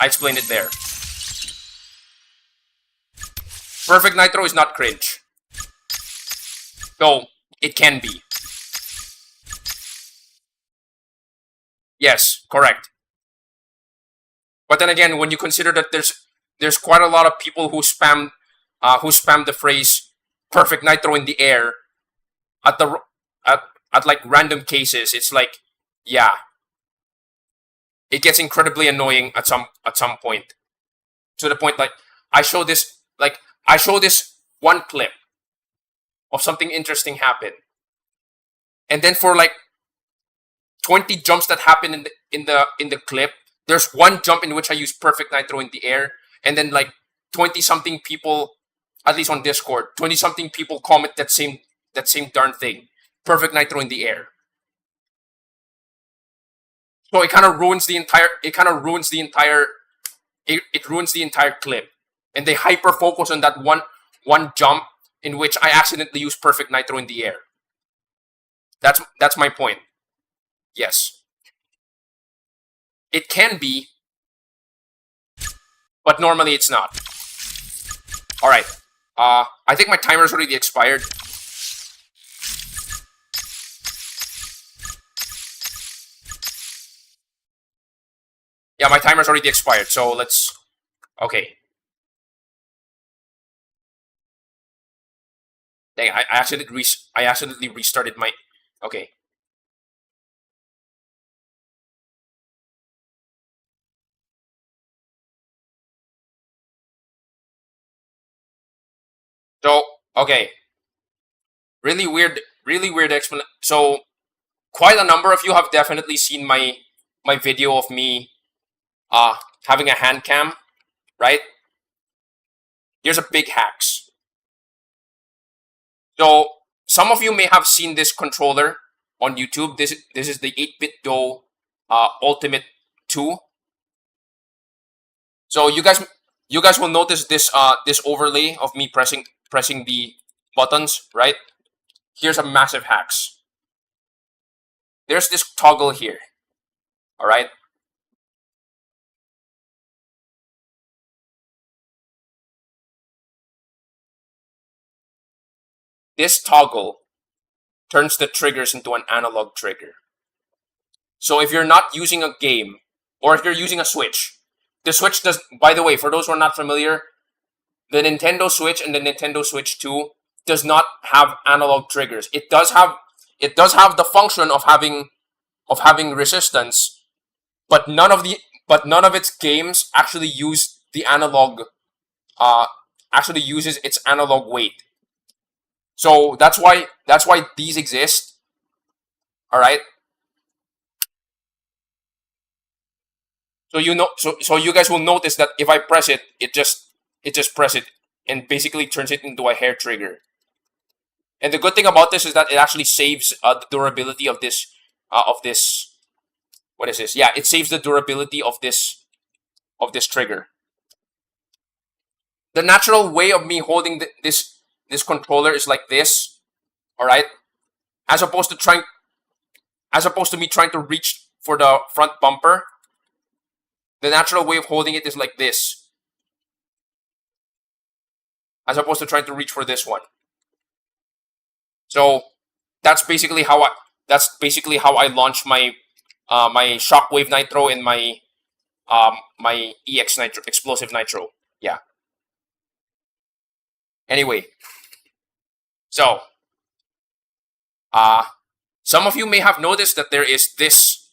I explained it there. Perfect Nitro is not cringe. Though it can be. Yes, correct. But then again, when you consider that there's quite a lot of people who spam the phrase "perfect Nitro" in the air at like random cases, it's like, yeah, it gets incredibly annoying at some point. To the point like I show this one clip of something interesting happen, and then for like 20 jumps that happen in the clip, there's one jump in which I use perfect Nitro in the air, and then like 20 something people, at least on Discord, 20 something people comment that same darn thing, perfect Nitro in the air. So it kind of ruins the entire clip, and they hyper focus on that one jump in which I accidentally use perfect Nitro in the air. That's my point. Yes. It can be, but normally it's not. Alright. I think my timer's already expired. Yeah, my timer's already expired. So let's. Okay. Dang, I accidentally restarted my. Okay. So okay. Really weird explanation. So quite a number of you have definitely seen my video of me having a hand cam, right? Here's a big hacks. So some of you may have seen this controller on YouTube. This is the 8-bit Do Ultimate 2. So you guys will notice this this overlay of me pressing the buttons, right? Here's a massive hacks. There's this toggle here. All right. This toggle turns the triggers into an analog trigger. So if you're not using a game, or if you're using a Switch, the Switch does, by the way, for those who are not familiar, the Nintendo Switch and the Nintendo Switch 2 does not have analog triggers. It does have the function of having resistance, but none of its games actually use the analog actually uses its analog weight. So that's why these exist. All right. So so you guys will notice that if I press it, it just press it and basically turns it into a hair trigger. And the good thing about this is that it actually saves the durability of this what is this? Yeah, it saves the durability of this trigger. The natural way of me holding this controller is like this. All right, as opposed to me trying to reach for the front bumper. The natural way of holding it is like this, as opposed to trying to reach for this one. So that's basically how I launch my my Shockwave Nitro and my my EX Nitro, Explosive Nitro. Yeah. Anyway, so some of you may have noticed that there is this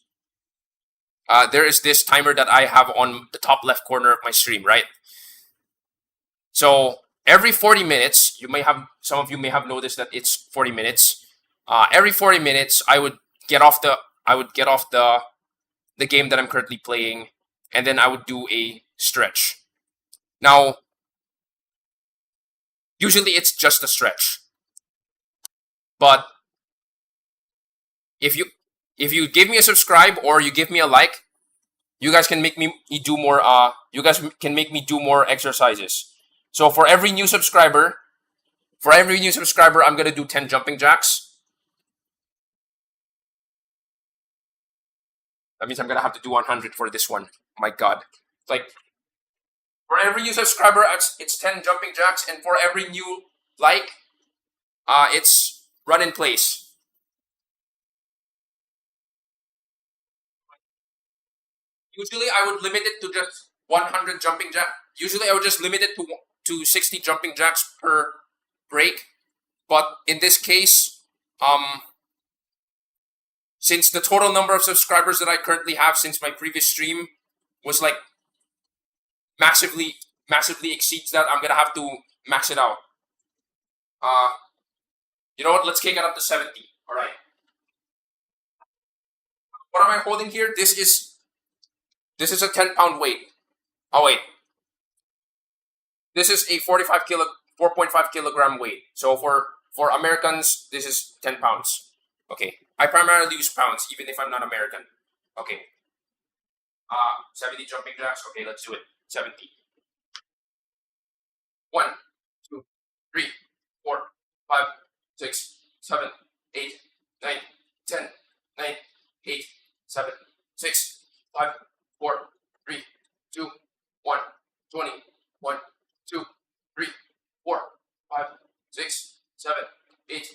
timer that I have on the top left corner of my stream, right? So every 40 minutes, some of you may have noticed that it's 40 minutes. Every 40 minutes, I would get off the game that I'm currently playing, and then I would do a stretch. Now, usually it's just a stretch, but if you give me a subscribe or you give me a like, you guys can make me do more. You guys can make me do more exercises. So for every new subscriber, I'm gonna do 10 jumping jacks. That means I'm gonna have to do 100 for this one. My God, like for every new subscriber, it's 10 jumping jacks, and for every new like, it's run in place. Usually, I would limit it to just 100 jumping jacks. Usually, I would just limit it to 60 jumping jacks per break. But in this case, since the total number of subscribers that I currently have since my previous stream was like massively exceeds that, I'm gonna have to max it out. You know what? Let's kick it up to 70. All right. What am I holding here? This is a 10-pound weight. Oh wait. This is a 4.5 kilogram weight. So for Americans, this is 10 pounds. Okay. I primarily use pounds, even if I'm not American. Okay. 70 jumping jacks. Okay, let's do it. 70. 1, 2, 3, 4, 5, 6, 7, 8, 9, 10, 9, 8, 7, 6, 5, 4, 3, 2, 1, 20, 1, 2, 3, 4, 5, 6, 7, 8,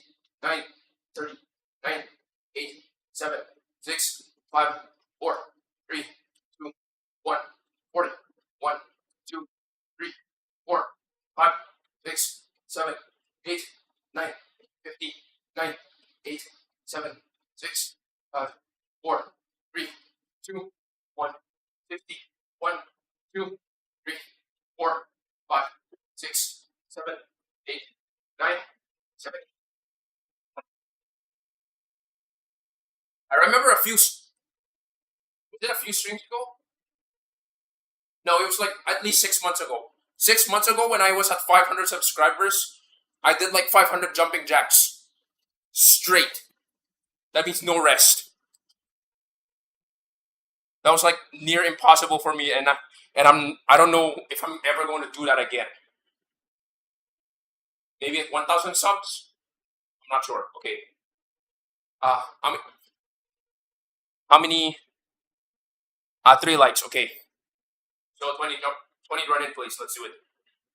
9, 30, 9, 8, 7, 6, 5, 4, 3, 2, 1, 6, 7, 8, 9, 50, 9, 8, 7, 6, 5, 4, 3, 2, 1, 50, 1, 2, 3, 4, 5, 6, 7, 8, 9, 7. I remember was it a few streams ago? No, it was like at least 6 months ago. 6 months ago, when I was at 500 subscribers, I did like 500 jumping jacks straight. That means no rest. That was like near impossible for me, and I don't know if I'm ever going to do that again. Maybe at 1,000 subs. I'm not sure. Okay. How many? 3 likes. Okay. So 20 run in, please. Let's do it.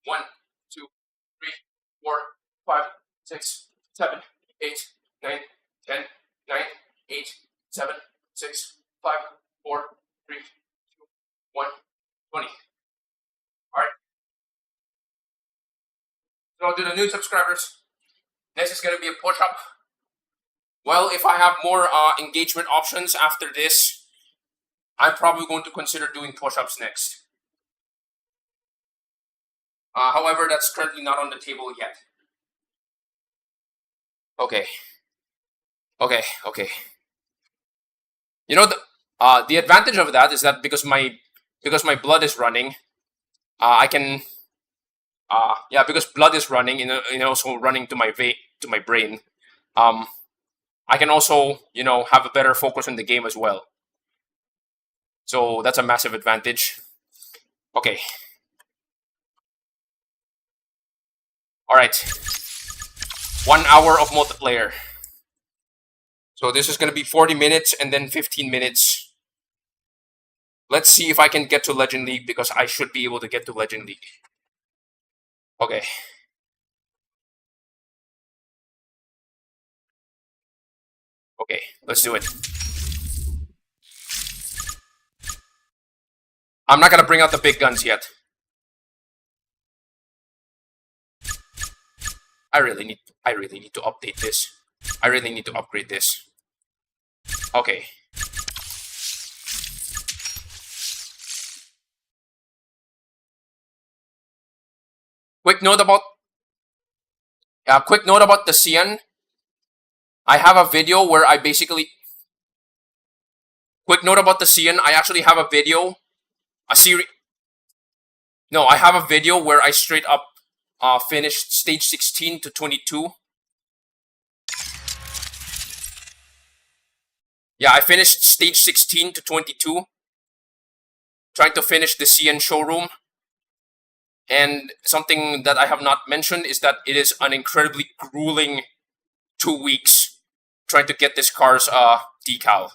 1, 2, 3, 4, 5, 6, 7, 8, 9, 10, 9, 8, 7, 6, 5, 4, 3, 2, 1, 20. Alright. So to the new subscribers, this is gonna be a push-up. Well, if I have more engagement options after this, I'm probably going to consider doing push-ups next. However, that's currently not on the table yet. Okay. You know, the advantage of that is that because my blood is running, I can because blood is running and also running to my brain. I can also have a better focus on the game as well. So that's a massive advantage. Okay. All right. 1 hour of multiplayer. So this is going to be 40 minutes and then 15 minutes. Let's see if I can get to Legend League, because I should be able to get to Legend League. Okay. Okay, let's do it. I'm not going to bring out the big guns yet. I really need to update this. I really need to upgrade this. Okay. Quick note about the Cian. I have a video where I basically. Quick note about the Cian. I actually have a video, No, I have a video where I straight up finished stage 16 to 22. Yeah, I finished stage 16 to 22. Trying to finish the Cian showroom. And something that I have not mentioned is that it is an incredibly grueling 2 weeks trying to get this car's decal.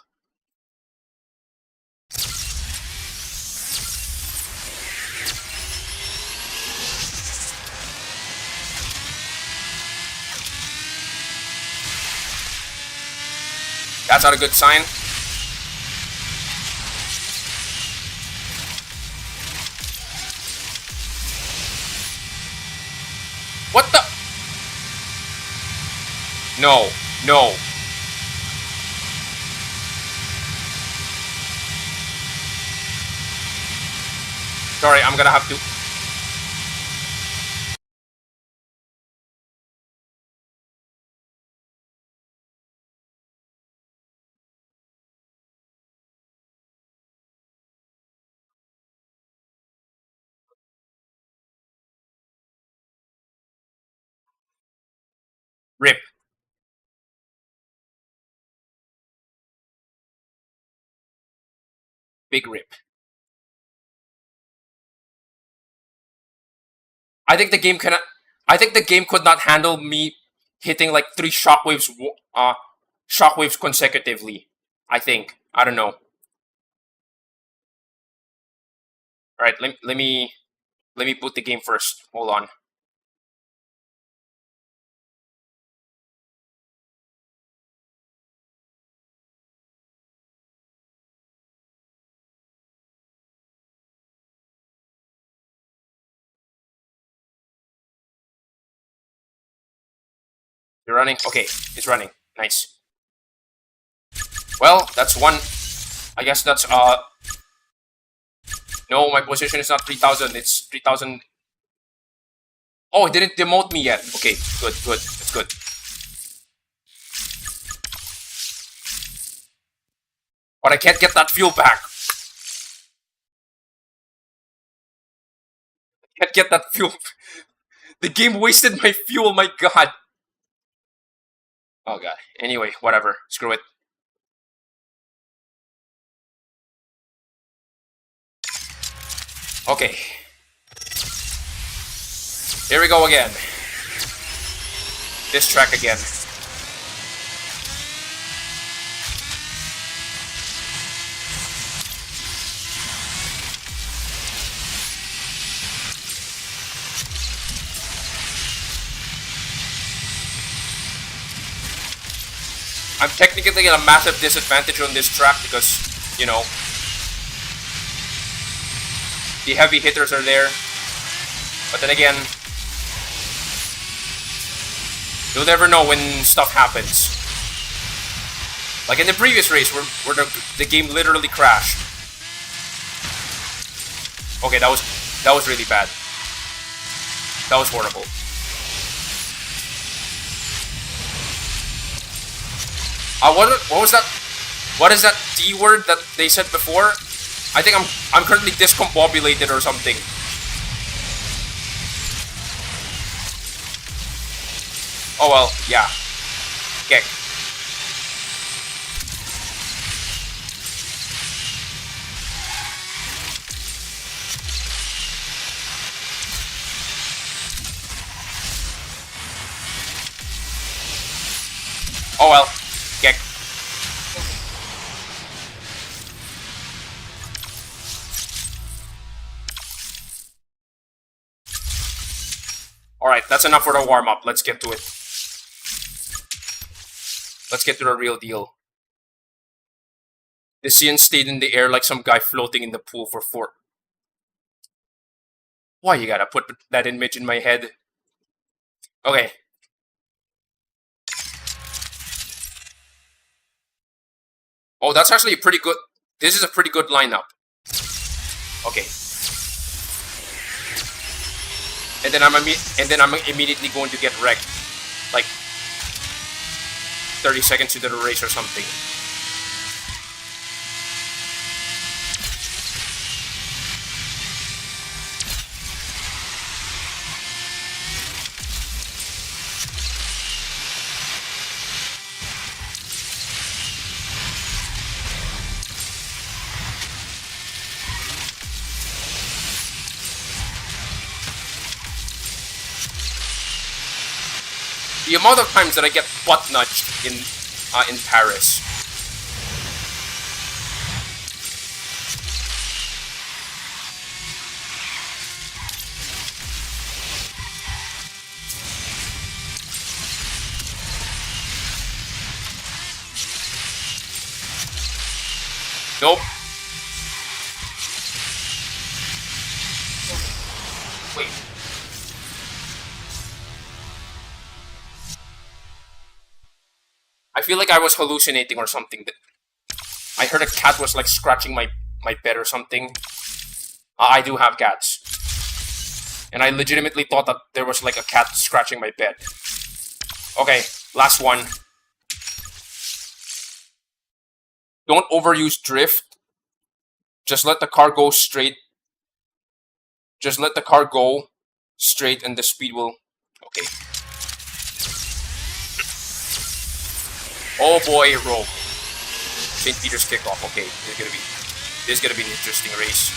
That's not a good sign. What the? No. Sorry, I'm gonna have to. Rip. Big rip. I think the game could not handle me hitting like 3 shockwaves consecutively. I think. I don't know. Alright, let me boot the game first. Hold on. You're running? Okay, it's running. Nice. Well, that's one. I guess that's, no, my position is not 3,000. It's 3,000. Oh, it didn't demote me yet. Okay, good, good. That's good. But I can't get that fuel back. I can't get that fuel. The game wasted my fuel, my god. Oh god. Anyway, whatever. Screw it. Okay. Here we go again. This track again. I'm technically at a massive disadvantage on this track because, you know, the heavy hitters are there. But then again, you'll never know when stuff happens. Like in the previous race where the game literally crashed. Okay, that was really bad. That was horrible. What was that? What is that D word that they said before? I think I'm currently discombobulated or something. Oh well, yeah. Okay. Oh well. Okay. Alright, that's enough for the warm-up. Let's get to it. Let's get to the real deal. The scene stayed in the air like some guy floating in the pool for 4. Why you gotta put that image in my head? Okay. Oh, that's actually a pretty good... This is a pretty good lineup. Okay. And then I'm immediately going to get wrecked. Like 30 seconds into the race or something. The amount of times that I get butt nudged in Paris. Nope. Wait. I feel like I was hallucinating or something. I heard a cat was like scratching my bed or something. I do have cats. And I legitimately thought that there was like a cat scratching my bed. Okay, last one. Don't overuse drift. Just let the car go straight. Just let the car go straight and the speed will... Okay. Oh boy, Rome. St. Peter's kickoff. Okay, this is gonna be an interesting race.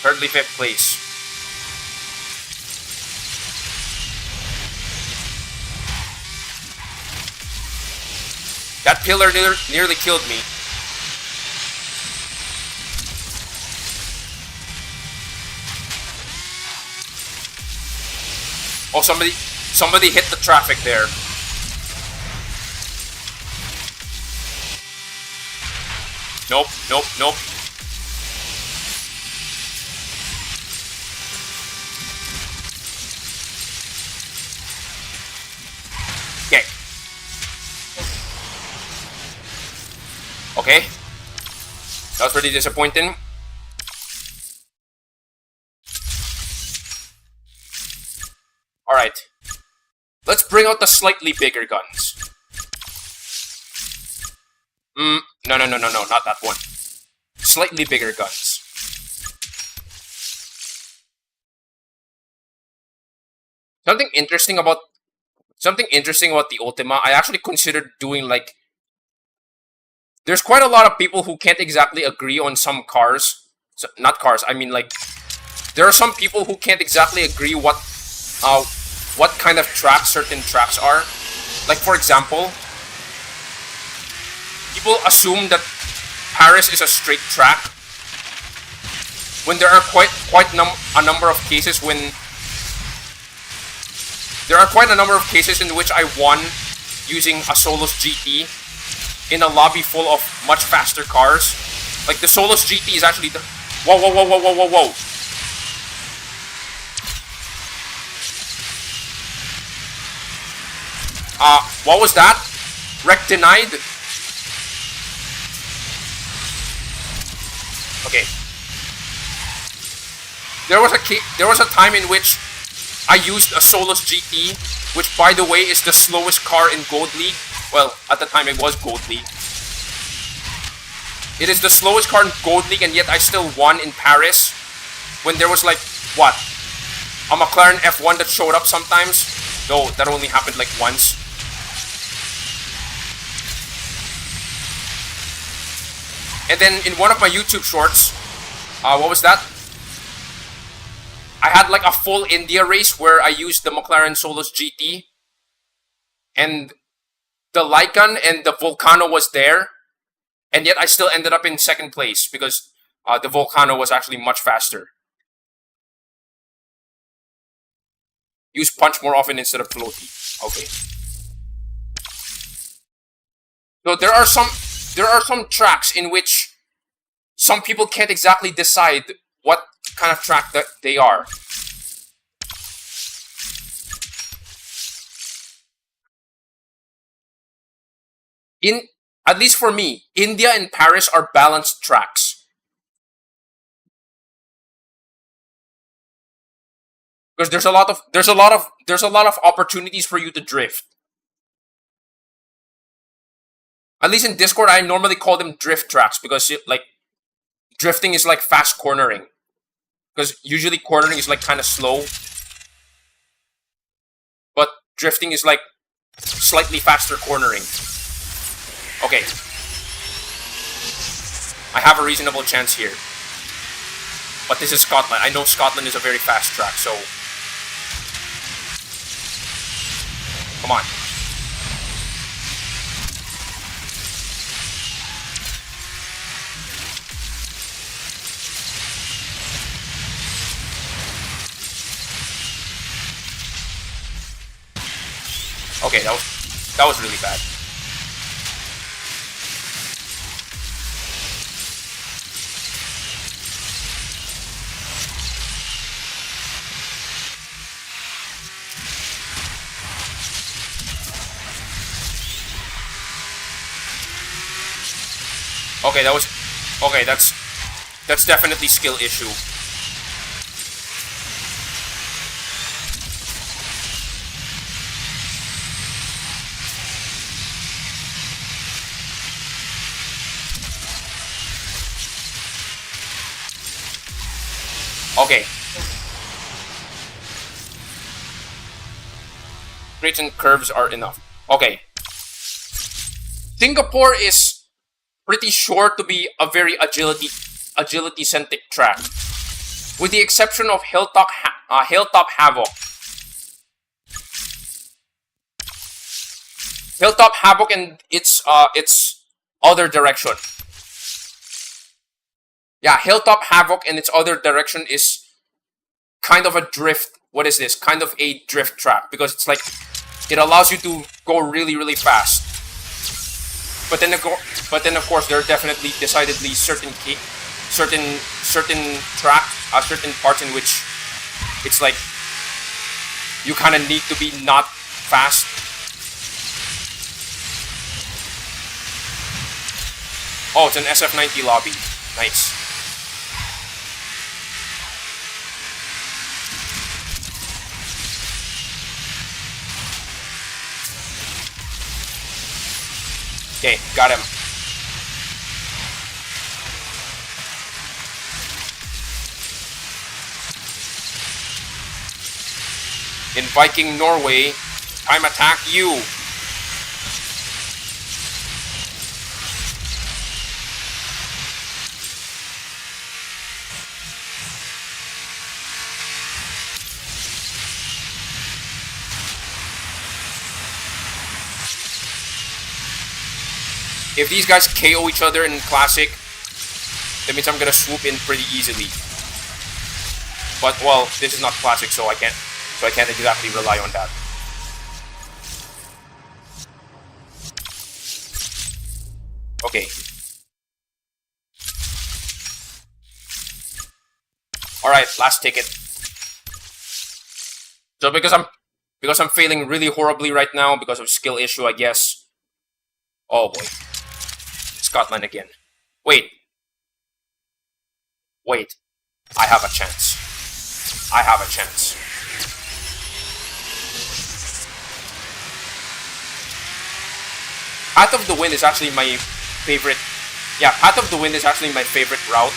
Currently 5th place. That pillar nearly killed me. Oh, somebody hit the traffic there. Nope, nope, nope. Okay. Okay. That was pretty disappointing. Alright. Let's bring out the slightly bigger guns. No, not that one. Slightly bigger guns. Something interesting about the Ultima, I actually considered doing like... There's quite a lot of people who can't exactly agree on some cars. So, not cars, I mean like... There are some people who can't exactly agree what kind of track certain tracks are. Like for example, people assume that Paris is a straight track when there are quite a number of cases when there are quite a number of cases in which I won using a Solus GT in a lobby full of much faster cars. Like the Solus GT is actually the... Whoa, whoa, whoa, whoa, whoa, whoa, whoa. What was that? Wreck denied? Okay. There was a time in which I used a Solus GT, which by the way is the slowest car in Gold League. Well, at the time it was Gold League. It is the slowest car in Gold League, and yet I still won in Paris when there was like, what? A McLaren F1 that showed up sometimes? Though, that only happened like once. And then in one of my YouTube shorts, what was that? I had like a full India race where I used the McLaren Solus GT. And the Lycan and the Volcano was there. And yet I still ended up in second place because the Volcano was actually much faster. Use punch more often instead of floaty. Okay. So there are some tracks in which some people can't exactly decide what kind of track that they are. At least for me, India and Paris are balanced tracks. Because there's a lot of opportunities for you to drift. At least in Discord, I normally call them drift tracks because like drifting is like fast cornering. Because usually cornering is like kind of slow. But drifting is like slightly faster cornering. Okay. I have a reasonable chance here. But this is Scotland. I know Scotland is a very fast track, so... Come on. Okay, that was really bad. Okay, that's definitely skill issue. Okay. Straights and curves are enough. Okay. Singapore is pretty sure to be a very agility-centric track, with the exception of Hilltop Havoc. Hilltop Havoc and its other direction. Yeah, Hilltop Havoc and its other direction is kind of a drift. What is this? Kind of a drift track, because it's like it allows you to go really, really fast. But then of course, there are definitely decidedly certain parts in which it's like you kind of need to be not fast. Oh, it's an SF90 lobby. Nice. Okay, got him. In Viking Norway, time attack you. If these guys KO each other in Classic, that means I'm gonna swoop in pretty easily. But, well, this is not Classic, so I can't exactly rely on that. Okay. Alright, last ticket. So because I'm failing really horribly right now because of skill issue, I guess. Oh boy. Scotland again. Wait. I have a chance. Path of the Wind is actually my favorite. Yeah, Path of the Wind is actually my favorite route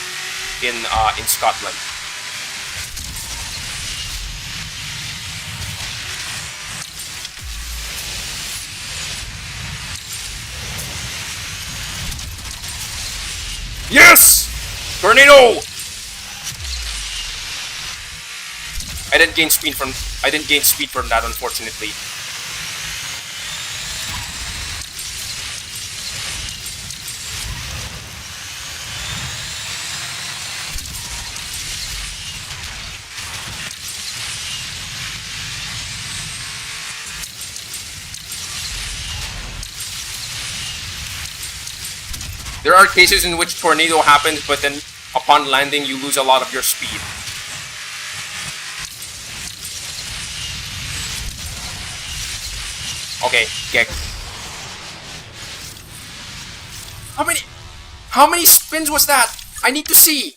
in Scotland. Yes! Tornado! I didn't gain speed from that, unfortunately. There are cases in which tornado happens, but then upon landing you lose a lot of your speed. Okay, get. How many spins was that? I need to see.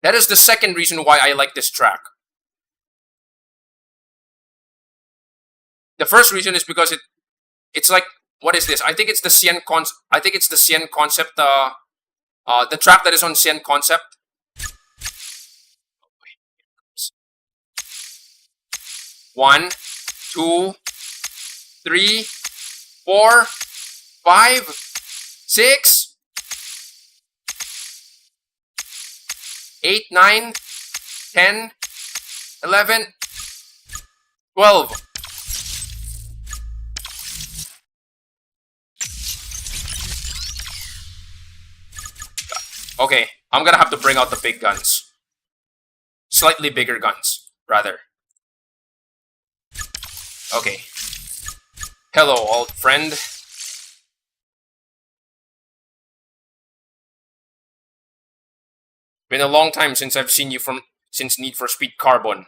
That is the second reason why I like this track. The first reason is because it's like, what is this? I think it's the Cien Concept, the track that is on Cien Concept. One, 2, 3, 4, 5, 6, 8, 9, 10, 11, 12. Okay, I'm gonna have to bring out the big guns. Slightly bigger guns, rather. Okay. Hello, old friend. Been a long time since I've seen you since Need for Speed Carbon.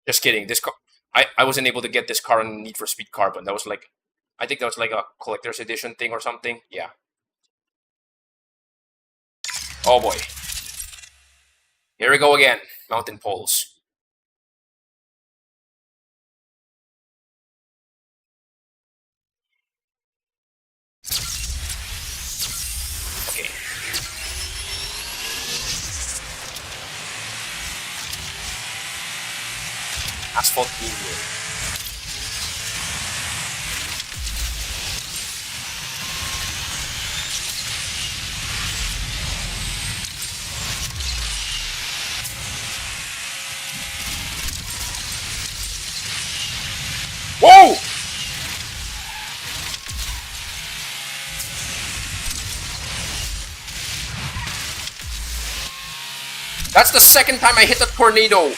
Just kidding. This car, I wasn't able to get this car on Need for Speed Carbon. That was like, I think that was like a collector's edition thing or something. Yeah. Oh boy. Here we go again. Mountain poles. Okay. Asphalt medium. That's the second time I hit the tornado.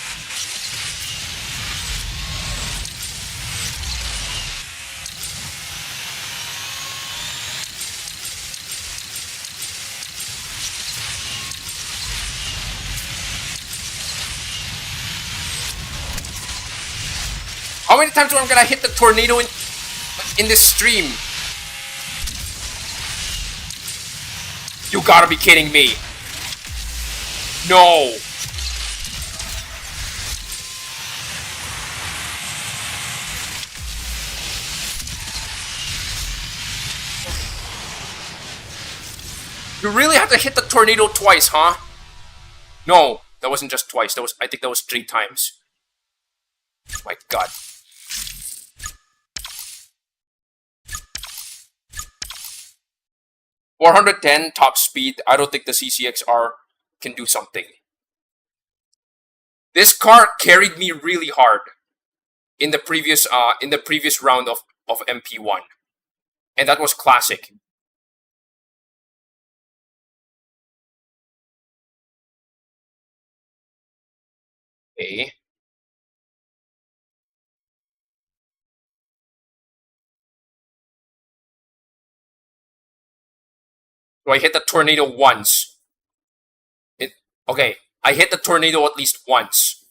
How many times am I gonna hit the tornado in this stream? You gotta be kidding me. No. You really have to hit the tornado twice, huh? No, that wasn't just twice. I think that was 3 times. My God. $410 top speed. I don't think the CCXR can do something. This car carried me really hard in the previous round of MP1, and that was classic. Okay. So I hit the tornado once. Okay. I hit the tornado at least once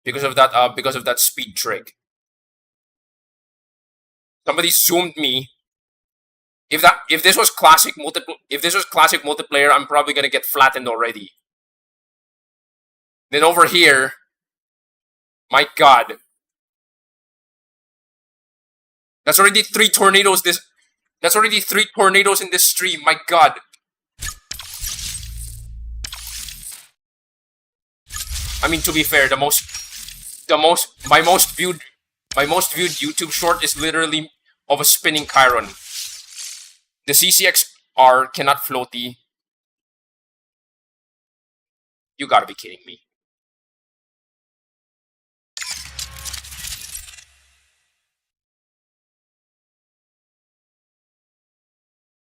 because of that speed trick. Somebody zoomed me. If this was classic multiplayer, I'm probably gonna get flattened already. Then over here, my God, that's already 3 tornadoes. That's already 3 tornadoes in this stream. My God. I mean, to be fair, my most viewed YouTube short is literally of a spinning Chiron. The CCXR cannot floaty. You gotta be kidding me.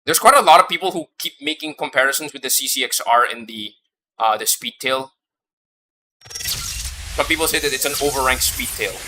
There's quite a lot of people who keep making comparisons with the CCXR and the Speedtail. Some people say that it's an overranked Speedtail.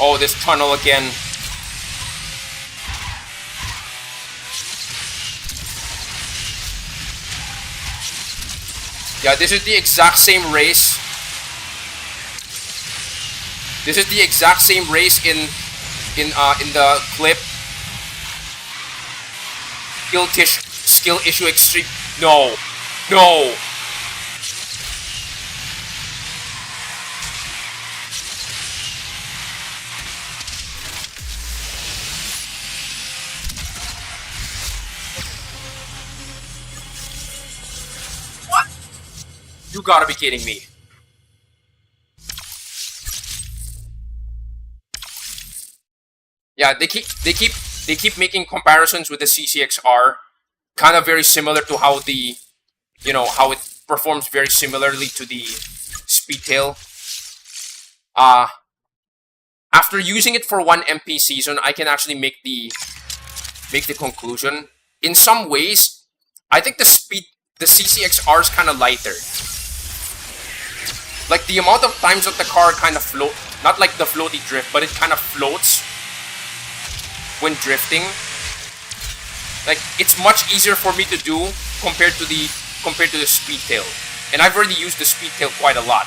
Oh, this tunnel again. Yeah, this is the exact same race. This is the exact same race in the clip. Skill issue extreme. No. No. You gotta be kidding me. Yeah, they keep making comparisons with the CCXR, kind of very similar to how how it performs very similarly to the Speedtail. After using it for 1 MP season, I can actually make the conclusion. In some ways, I think the CCXR is kind of lighter. Like, the amount of times that the car kind of float, not like the floaty drift, but it kind of floats when drifting. Like, it's much easier for me to do compared to the Speedtail. And I've already used the Speedtail quite a lot.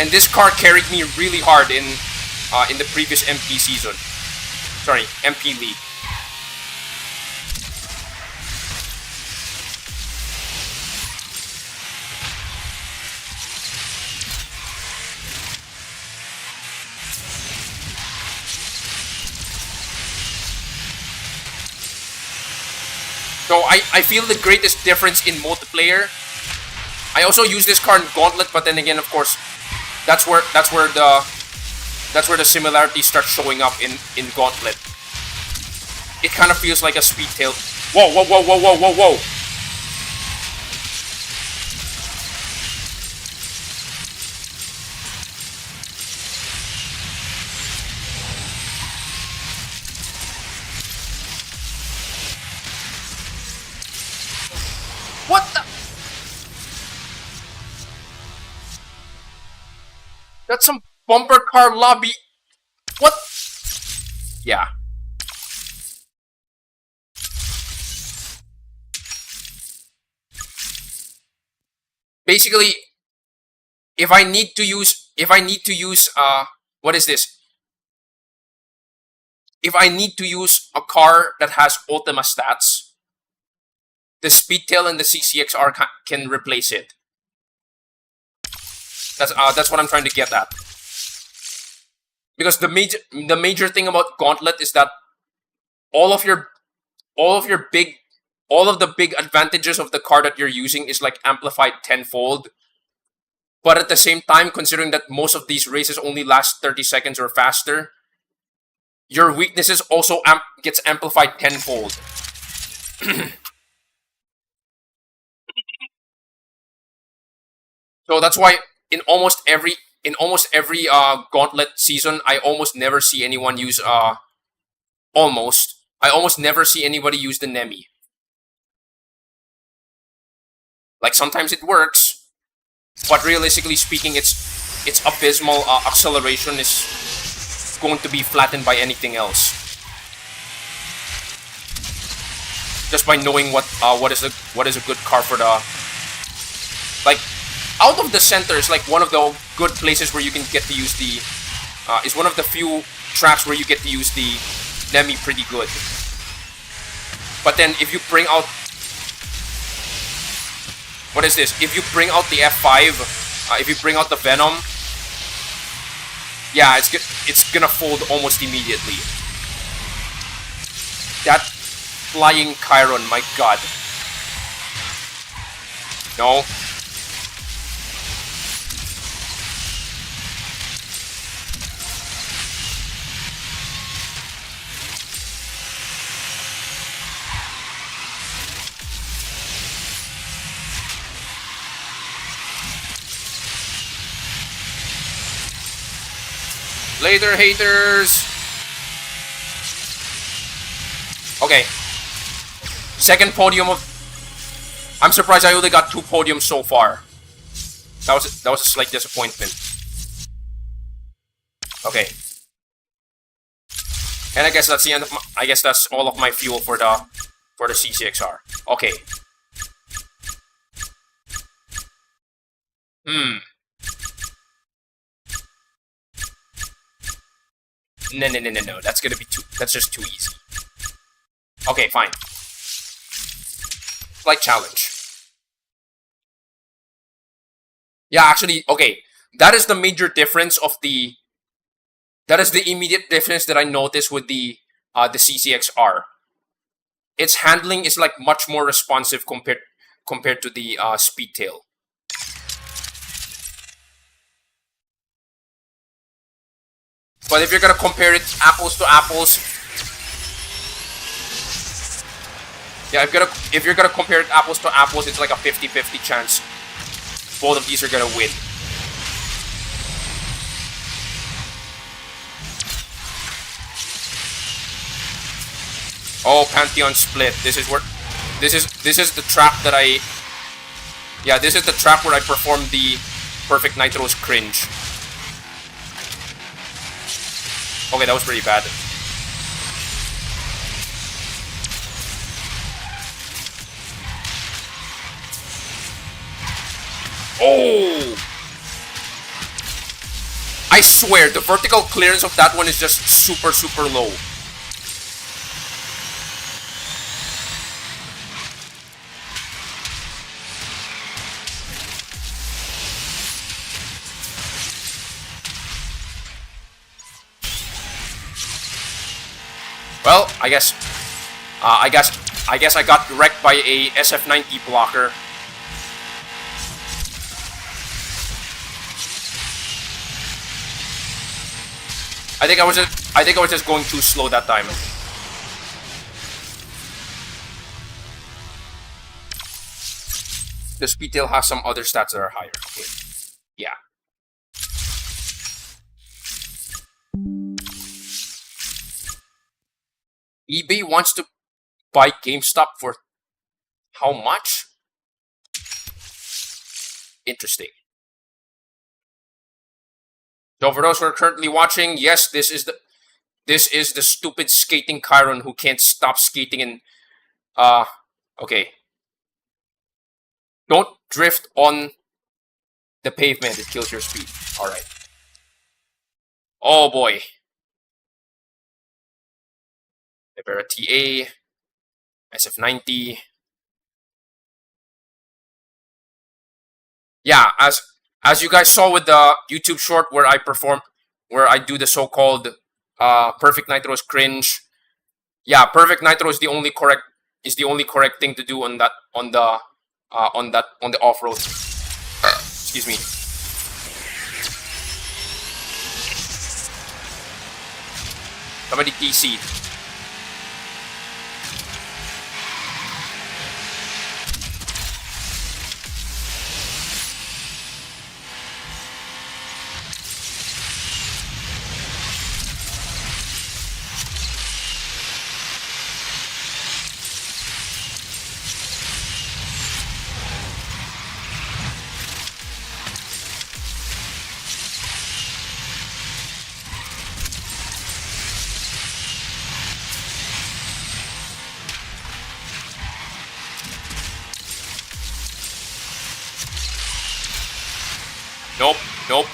And this car carried me really hard in the previous MP season. Sorry, MP League. So I feel the greatest difference in multiplayer. I also use this card in Gauntlet, but then again, of course, that's where the similarity starts showing up in Gauntlet. It kind of feels like a speed tail. Whoa, whoa, whoa, whoa, whoa, whoa, whoa. What the? That's some bumper car lobby. What? Yeah. Basically, if I need to use, what is this? If I need to use a car that has Ultima stats, the Speedtail and the CCXR can replace it. That's what I'm trying to get at. Because the major thing about Gauntlet is that all of the big advantages of the car that you're using is like amplified tenfold. But at the same time, considering that most of these races only last 30 seconds or faster, your weaknesses also gets amplified tenfold. So that's why in almost every Gauntlet season, I almost never see anyone use I almost never see anybody use the Nemi. Like sometimes it works, but realistically speaking, its abysmal acceleration is going to be flattened by anything else. Just by knowing what is a good car for the, like, out of the center is like one of the good places where you can get to use the is one of the few tracks where you get to use the Nemi pretty good. But then if you bring out, what is this? If you bring out the F5, if you bring out the Venom, yeah, it's gonna fold almost immediately. That flying Chiron, my god. No. Later, haters! Okay. Second podium of... I'm surprised I only got 2 podiums so far. That was a slight disappointment. Okay. And I guess that's the end of my, I guess that's all of my fuel for the CCXR. Okay. No. That's gonna be that's just too easy. Okay, fine. Slight challenge. Yeah, actually, okay. That is the major difference of the... That is the immediate difference that I noticed with the CCXR. Its handling is like much more responsive compared to the Speedtail. But if you're gonna compare it apples to apples, yeah, if you're gonna compare it apples to apples, it's like a 50-50 chance both of these are gonna win. Oh, Pantheon split. This is the trap that I... Yeah, this is the trap where I performed the Perfect Nitro's cringe. Okay, that was pretty bad. Oh! I swear, the vertical clearance of that one is just super, super low. Well, I guess I guess I got wrecked by a SF90 blocker. I think I was just going too slow that time. The Speedtail has some other stats that are higher. Okay. Yeah. eBay wants to buy GameStop for how much? Interesting. So for those who are currently watching, yes, this is the stupid skating Chiron who can't stop skating and okay. Don't drift on the pavement, it kills your speed. Alright. Oh boy. Libera TA, SF90. Yeah, as you guys saw with the YouTube short where I do the so-called Perfect Nitro's cringe. Yeah, Perfect Nitro is the only correct thing to do on the off-road. Excuse me. Somebody DC'd.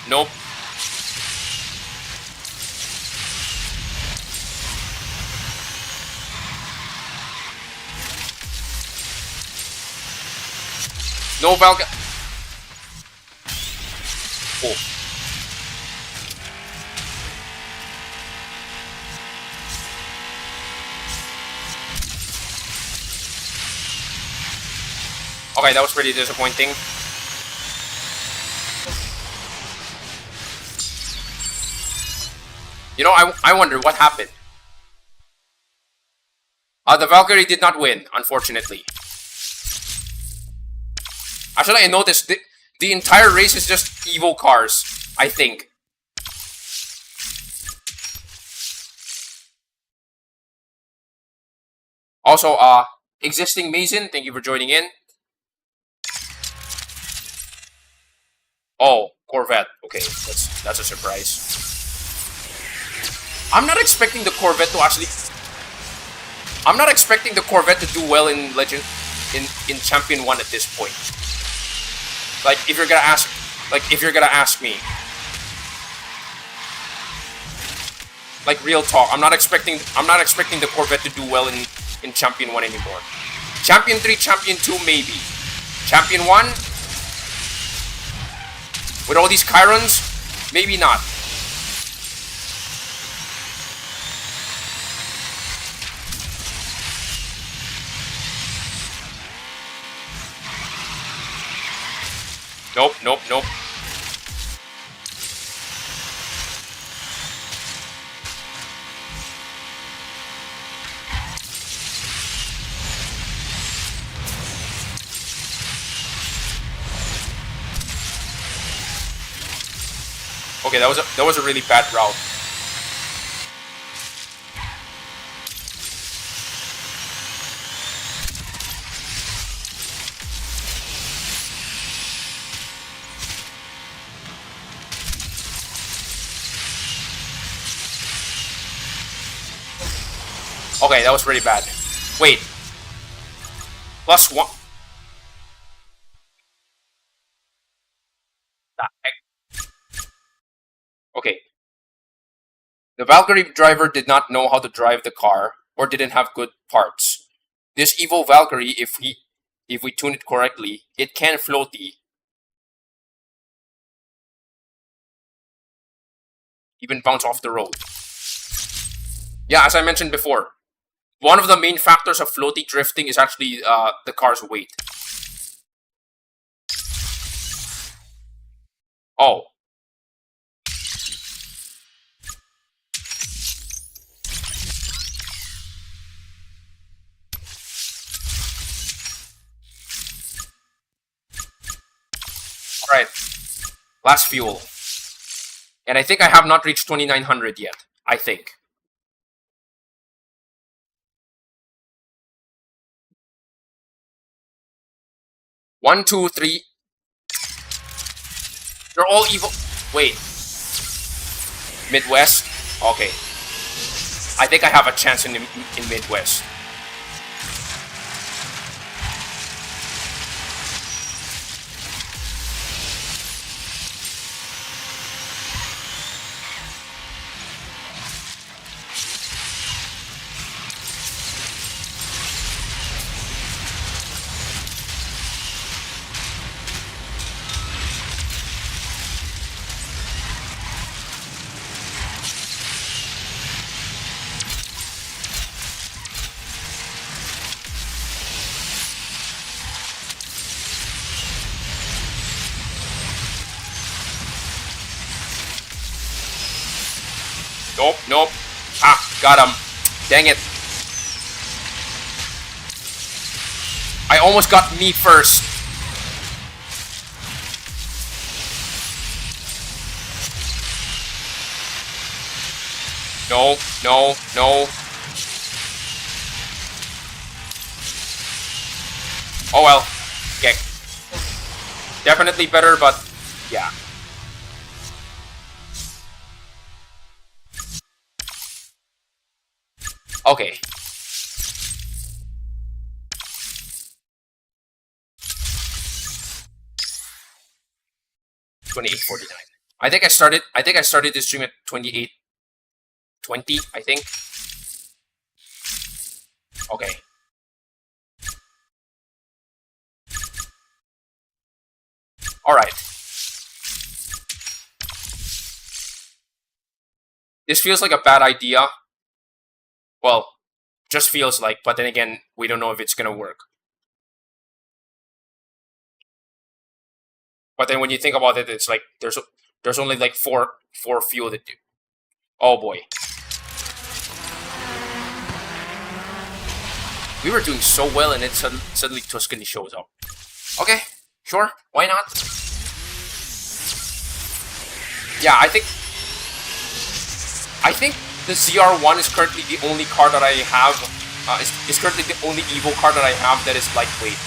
Nope. No Valga. Oh. Okay, that was pretty disappointing. You know, I wonder what happened. The Valkyrie did not win, unfortunately. Actually, I noticed the entire race is just Evo cars, I think. Also, existing Mason, thank you for joining in. Oh, Corvette. Okay, that's a surprise. I'm not expecting the Corvette to do well in Legend in Champion 1 at this point. Like if you're gonna ask me. Like real talk, I'm not expecting the Corvette to do well in Champion 1 anymore. Champion 3, Champion 2 maybe. Champion 1 with all these Chirons, maybe not. Nope. Okay, that was a really bad route. Okay, that was really bad. Wait. +1. The heck? Okay. The Valkyrie driver did not know how to drive the car or didn't have good parts. This Evo Valkyrie, if we tune it correctly, it can floaty. Even bounce off the road. Yeah, as I mentioned before, one of the main factors of floaty drifting is actually the car's weight. Oh. Alright. Last fuel. And I think I have not reached 2900 yet. I think. One, two, three. They're all evil. Wait. Midwest? Okay. I think I have a chance in Midwest. Nope, nope. Ah, got him. Dang it. I almost got me first. No, no, no. Oh well. Okay. Definitely better, but yeah. Okay. $28.49. I think I started this stream at 28.20, I think. Okay. Alright. This feels like a bad idea. Well, just feels like, but then again, we don't know if it's gonna work. But then when you think about it, it's like there's only like four fuel that do. Oh boy. We were doing so well and then suddenly Tuscany shows up. Okay, sure, why not? Yeah, I think the ZR1 is currently the only car that I have. Is currently the only Evo car that I have that is lightweight.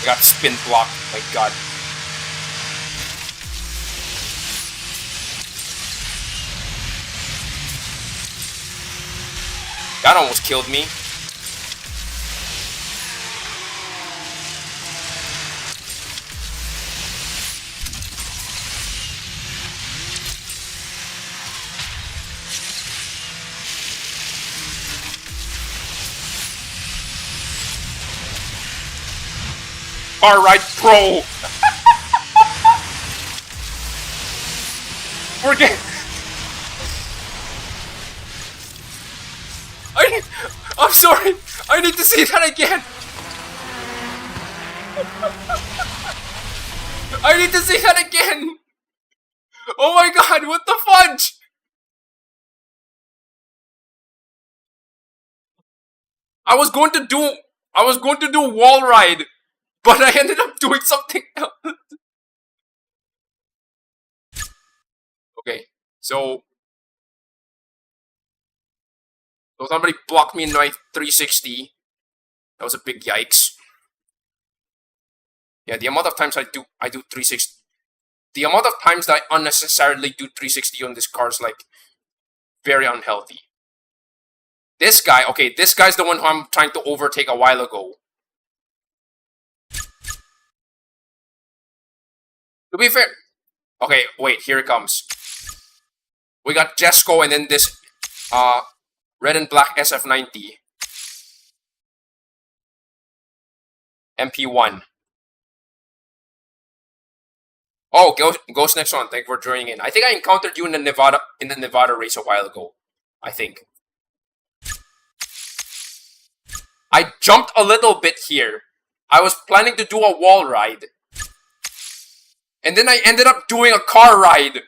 I got spin blocked. My God. That almost killed me. Alright, pro! We're getting... I'm sorry! I need to see that again! I need to see that again! Oh my God, what the fudge? I was going to do wall ride, but I ended up doing something else. Okay, so somebody blocked me in my 360. That was a big yikes. Yeah, the amount of times I do 360. The amount of times that I unnecessarily do 360 on this car is like very unhealthy. This guy, okay, this guy's the one who I'm trying to overtake a while ago. To be fair, okay, wait, here it comes. We got Jesco and then this red and black SF90 MP1. Oh, Ghost next one. Thank you for joining in. I think I encountered you in the Nevada race a while ago. I think. I jumped a little bit here. I was planning to do a wall ride. And then I ended up doing a car ride.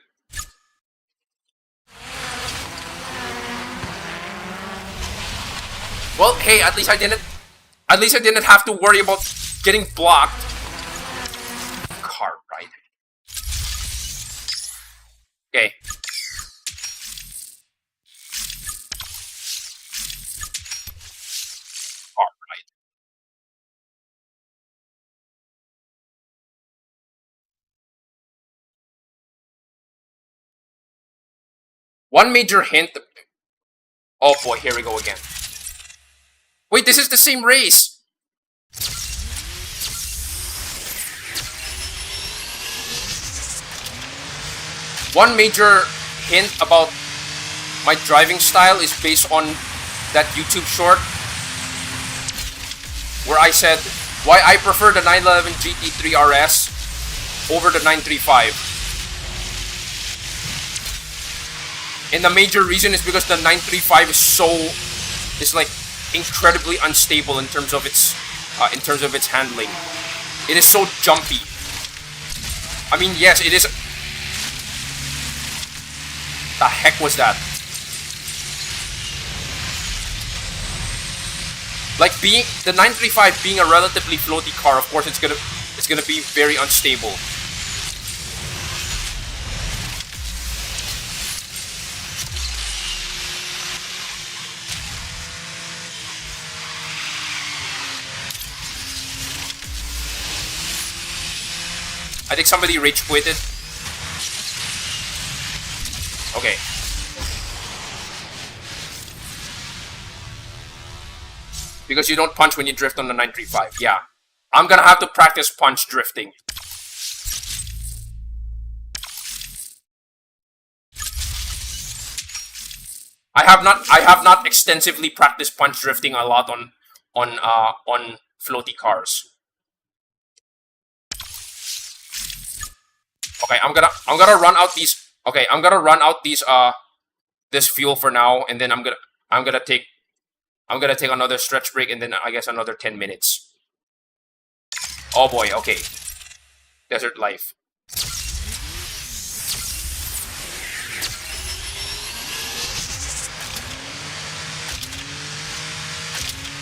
Well, hey, at least I didn't have to worry about getting blocked. Car ride. Okay. Car ride. One major hint. Oh boy, here we go again. Wait, this is the same race. One major hint about my driving style is based on that YouTube short where I said why I prefer the 911 GT3 RS over the 935. And the major reason is because the 935 is like incredibly unstable in terms of its handling. It is so jumpy. I mean, yes, it is. The heck was that? Like the 935 being a relatively floaty car, of course it's gonna be very unstable. I think somebody rage quitted. Okay. Because you don't punch when you drift on the 935. Yeah. I'm gonna have to practice punch drifting. I have not extensively practiced punch drifting a lot on floaty cars. Okay, I'm gonna run out these. Okay, I'm gonna run out these this fuel for now, and then I'm gonna take another stretch break, and then I guess another 10 minutes. Oh boy, okay. Desert life.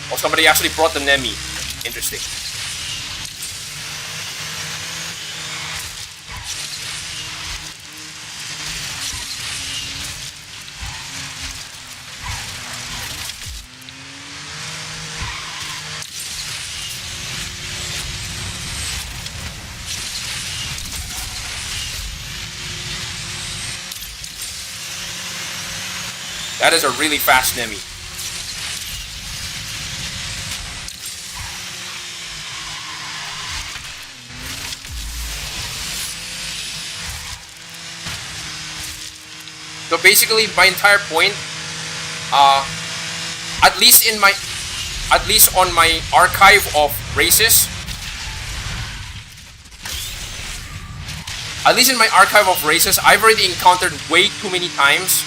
Oh, somebody actually brought the Nemi. Interesting. That is a really fast Nemi. So basically, my entire point, at least on my archive of races, I've already encountered way too many times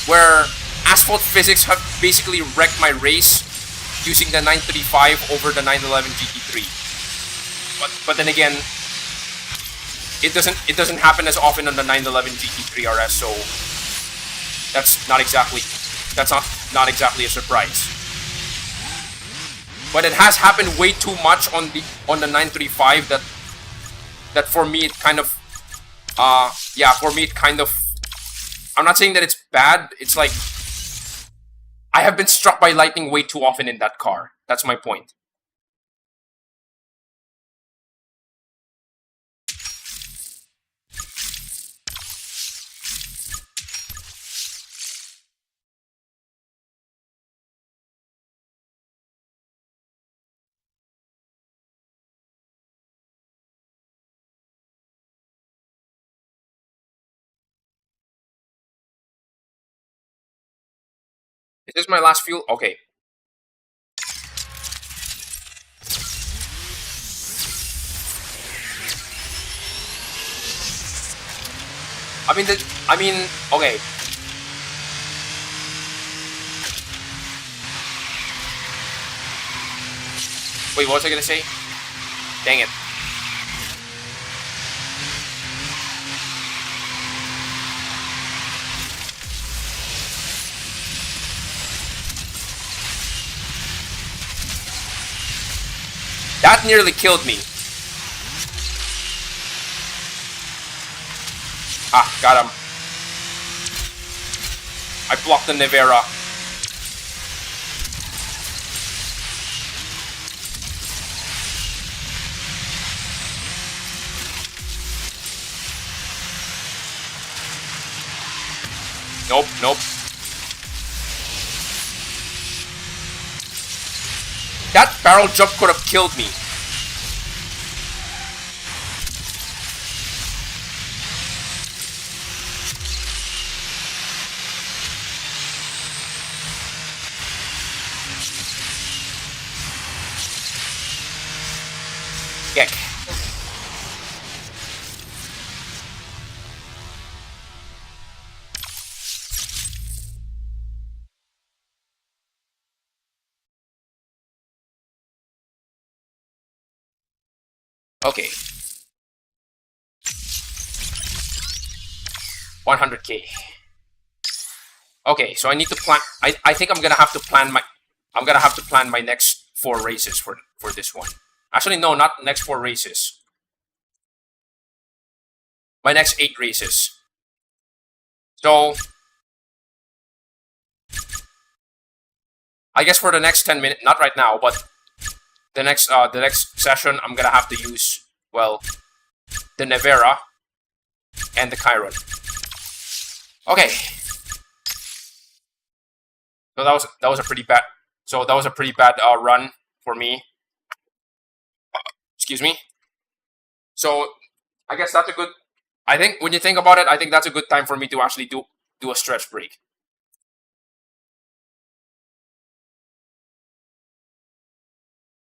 where Asphalt physics have basically wrecked my race using the 935 over the 911 GT3. But then again, it doesn't happen as often on the 911 GT3 RS, so that's not exactly a surprise. But it has happened way too much on the 935 that for me it kind of I'm not saying that it's bad. It's like I have been struck by lightning way too often in that car. That's my point. Is this my last fuel? Okay. Okay. Wait, what was I gonna say? Dang it. That nearly killed me. Ah, got him. I blocked the Nevera. Nope, nope. That barrel jump could have killed me. Heck. Okay. 100k. Okay, so I need to plan. I think I'm gonna have to plan my next 4 races for this one. Actually, no, not next 4 races. My next 8 races. So I guess for the next 10 minutes, not right now, but the next session, I'm gonna have to use, well, the Nevera and the Chiron. Okay. So that was a pretty bad. So that was a pretty bad run for me. Excuse me. So I guess that's a good. I think when you think about it, I think that's a good time for me to actually do a stretch break.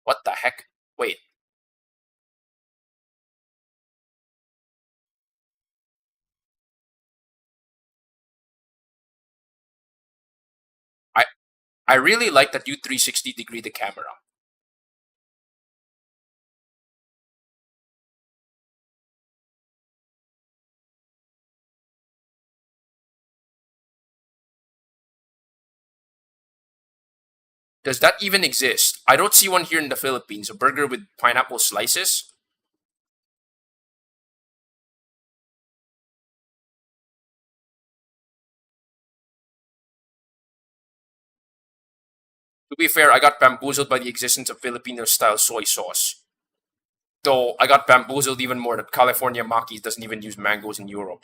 What the heck? Wait. I really like that you 360 degree the camera. Does that even exist? I don't see one here in the Philippines. A burger with pineapple slices. To be fair, I got bamboozled by the existence of Filipino-style soy sauce. Though I got bamboozled even more that California Maki's doesn't even use mangoes in Europe.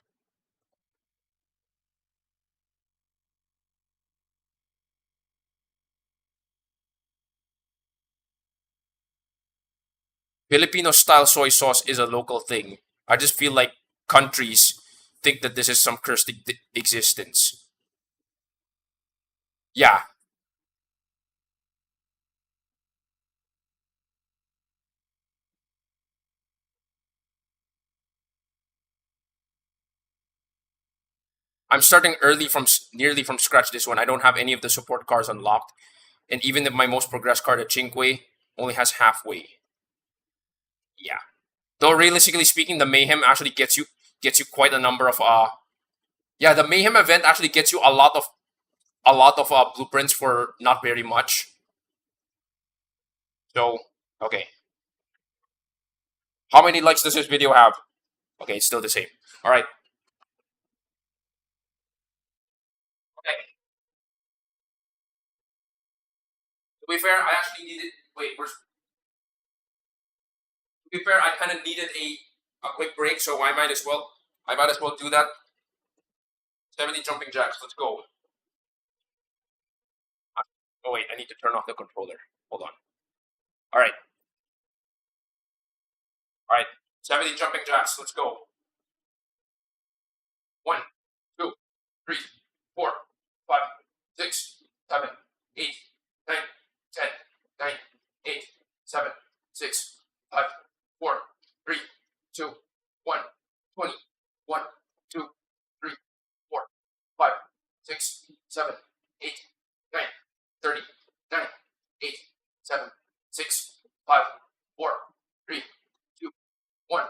Filipino-style soy sauce is a local thing. I just feel like countries think that this is some cursed existence. Yeah, I'm starting nearly from scratch this one. I don't have any of the support cars unlocked, and even if my most progressed car, the Cinque, only has halfway. Yeah. Though realistically speaking, the Mayhem actually gets you quite a number of yeah, the Mayhem event actually gets you a lot of blueprints for not very much. So okay, how many likes does this video have? Okay, it's still the same. All right. Okay. To be fair, I actually needed. Wait, where's? To be fair, I kind of needed a quick break, so I might as well. I might as well do that. 70 jumping jacks. Let's go. Oh wait, I need to turn off the controller. Hold on. All right. All right. 70 jumping jacks. Let's go. 1, 2, 3, 4, 5, 6, 7, 6, 7, 8, 9, 30, 9, 8, 7, 6, 5, 4, 3, 2, 1,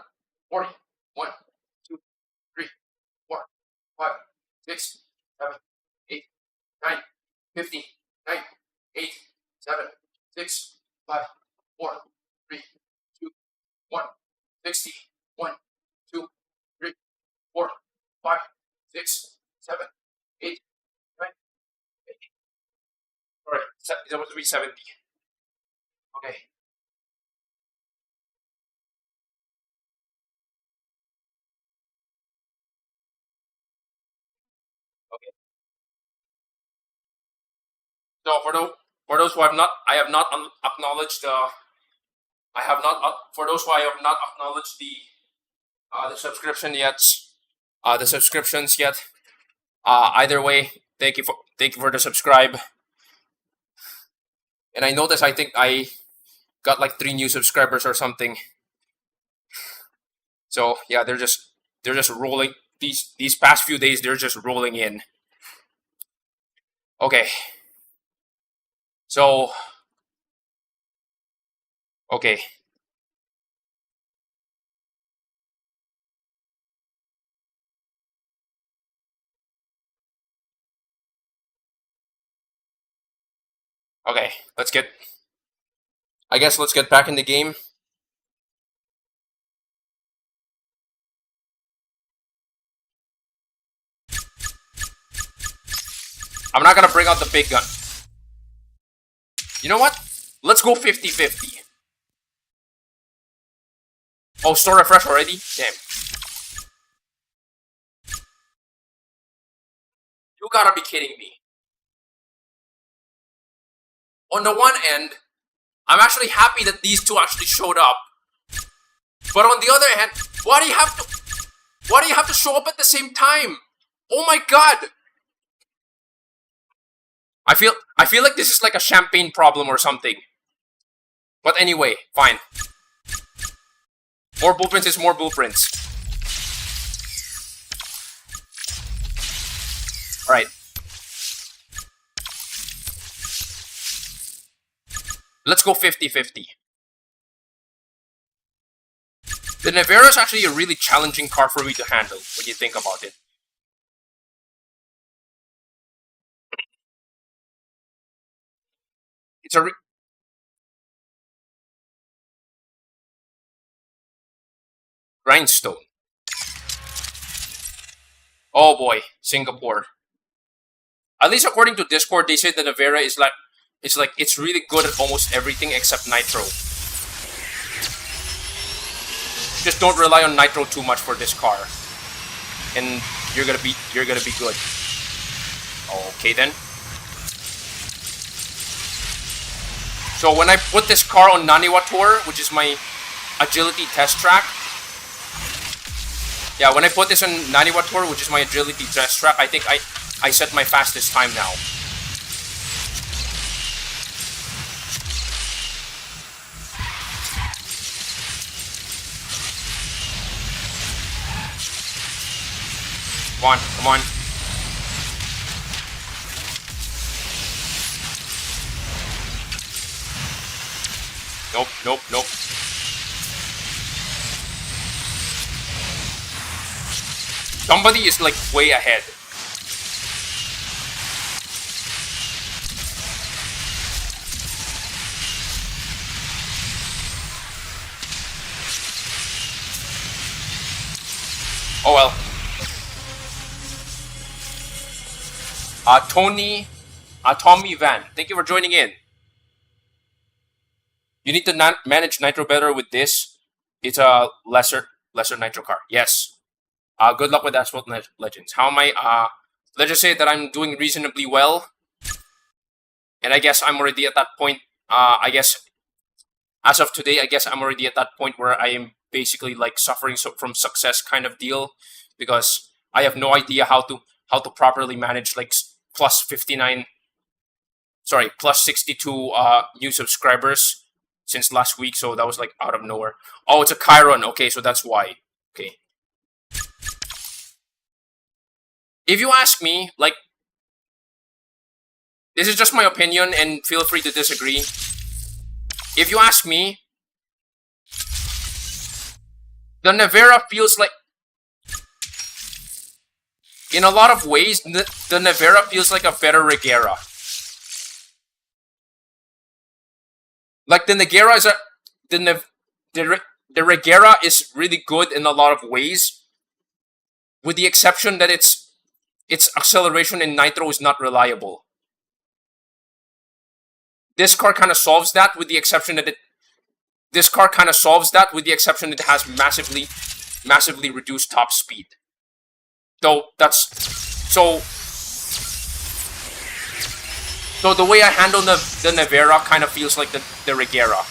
40, 1, 2, 3, 4, 5, 6, 7, 8, 9, 50, 9, 8, 7, 6, 5, 4, 3, 2, 1, 60, 1, 2, 3, 4, 5, 6, 7, 8, 9, 8. Alright, it's supposed to be 70. Okay. Okay. So for those who have not, I have not acknowledged I have not for those who I have not acknowledged the subscription yet, the subscriptions yet. Either way, thank you for the subscribe. And I noticed I think I got like 3 new subscribers or something. So yeah, they're just rolling these past few days. They're just rolling in. Okay. So okay. Okay, let's get back in the game. I'm not gonna bring out the big gun. You know what? Let's go 50-50. Oh, store refresh already? Damn. You gotta be kidding me. On the one end, I'm actually happy that these two actually showed up. But on the other hand, why do you have to show up at the same time? Oh my god! I feel like this is like a champagne problem or something. But anyway, fine. More blueprints is more blueprints. Alright. Let's go 50-50. The Nevera is actually a really challenging car for me to handle when you think about it. It's a Rhinestone. Oh boy, Singapore. At least according to Discord, they say the Nevera is like it's really good at almost everything except nitro. Just don't rely on nitro too much for this car, and you're gonna be good. Okay then. So when I put this car on Naniwa Tour, which is my agility test track, yeah, when I put this on Naniwa Tour, which is my agility test track, I think I set my fastest time now. Come on, come on. Nope, nope, nope. Somebody is like way ahead. Oh well. Tommy Van, thank you for joining in. You need to manage nitro better with this. It's a lesser nitro car. Yes. Good luck with Asphalt Legends. How am I? Let's just say that I'm doing reasonably well. And I guess I'm already at that point. I guess as of today, I guess I'm already at that point where I am basically like suffering from success kind of deal, because I have no idea how to properly manage like plus 62 new subscribers since last week. So that was like out of nowhere. Oh, it's a Chiron. Okay, so that's why. Okay. If you ask me, like, This is just my opinion, and feel free to disagree. If you ask me, the Nevera feels like, in a lot of ways, the Nevera feels like a better Regera. Like the Negera is the Regera is really good in a lot of ways, with the exception that its acceleration in Nitro is not reliable. This car kind of solves that, with the exception that it has massively reduced top speed. So so the way I handle the Nevera kind of feels like the Regera.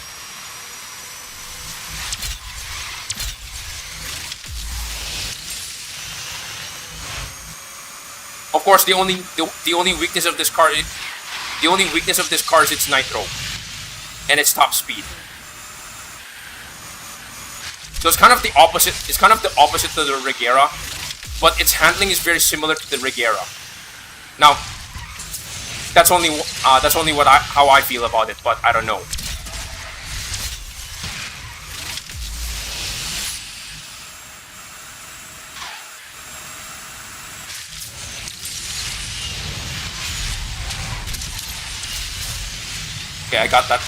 Of course, the only weakness of this car is its nitro and its top speed. So it's kind of the opposite. It's kind of the opposite to the Regera, but its handling is very similar to the Regera. Now, that's only how I feel about it, but I don't know. Okay, I got that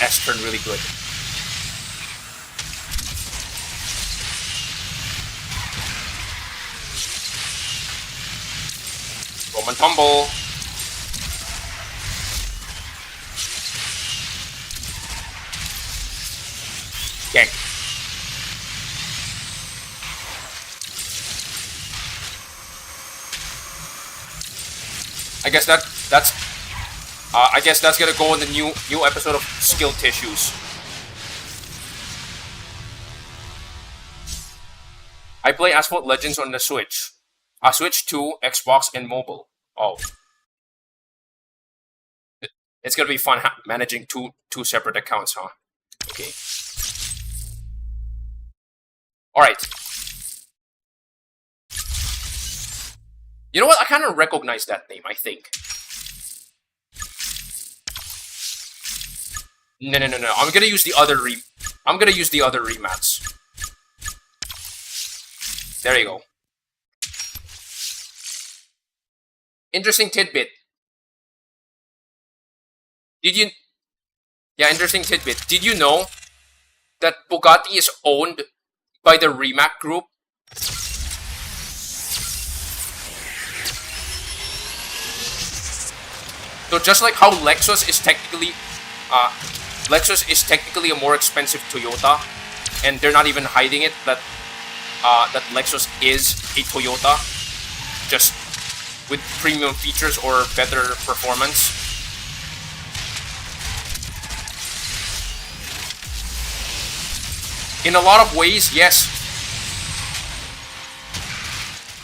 S-turn really good. Roman tumble. Okay. I guess that's gonna go in the new episode of Skill Tissues. I play Asphalt Legends on the Switch. Switch 2, Xbox, and mobile. Oh. It's gonna be fun managing two separate accounts, huh? Okay. Alright. You know what? I kind of recognize that name, I think. No. I'm gonna use the other remats. There you go. Interesting tidbit. Interesting tidbit. Did you know that Bugatti is owned by the Rimac Group? So just like how Lexus is technically a more expensive Toyota, and they're not even hiding it that Lexus is a Toyota, just with premium features or better performance. In a lot of ways, yes.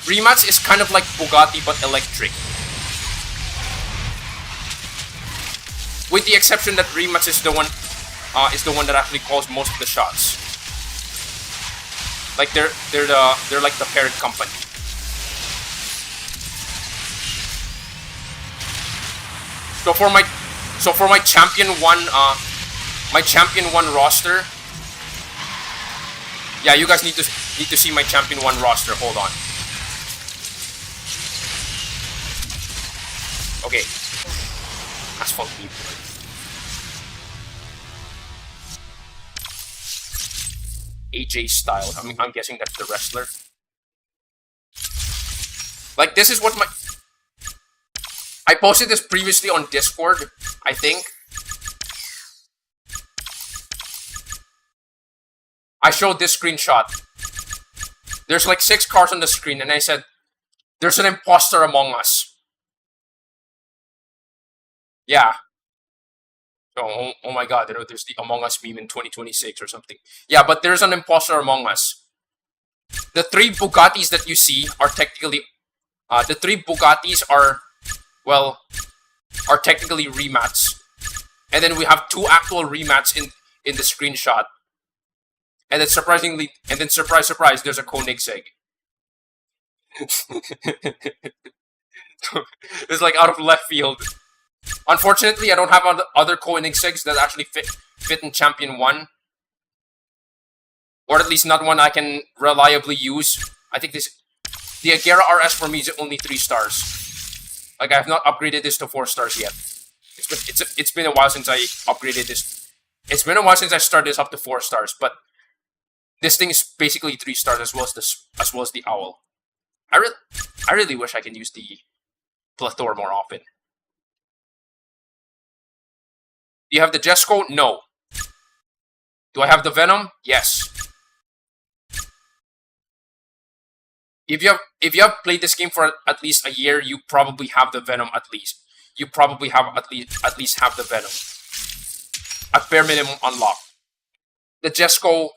Rimac is kind of like Bugatti but electric. With the exception that Rimac is the one that actually calls most of the shots. Like they're like the parent company. So for my Champion 1 roster. Yeah, you guys need to see my Champion 1 roster. Hold on. Okay. Asphalt people. AJ Styles. I'm guessing that's the wrestler. Like, this is what I posted this previously on Discord, I think. I showed this screenshot. There's like 6 cars on the screen, and I said, there's an imposter among us. Yeah. So, oh my god, there's the Among Us meme in 2026 or something. Yeah, but there's an imposter among us. The 3 Bugattis that you see are technically... the 3 Bugattis are technically remats. And then we have 2 actual remats in the screenshot. And then surprise, surprise, there's a Koenigsegg. It's like out of left field. Unfortunately, I don't have other Koenigseggs that actually fit in Champion 1. Or at least not one I can reliably use. I think the Agera RS for me is only 3 stars. Like, I have not upgraded this to 4 stars yet. It's been a while since I upgraded this. It's been a while since I started this up to 4 stars, but this thing is basically 3 stars as well as the Owl. I really wish I can use the Plethora more often. Do you have the Jesco? No. Do I have the Venom? Yes. If you have played this game for at least a year, you probably have the Venom at least. You probably have at least have the Venom. At bare minimum unlocked. The Jesco,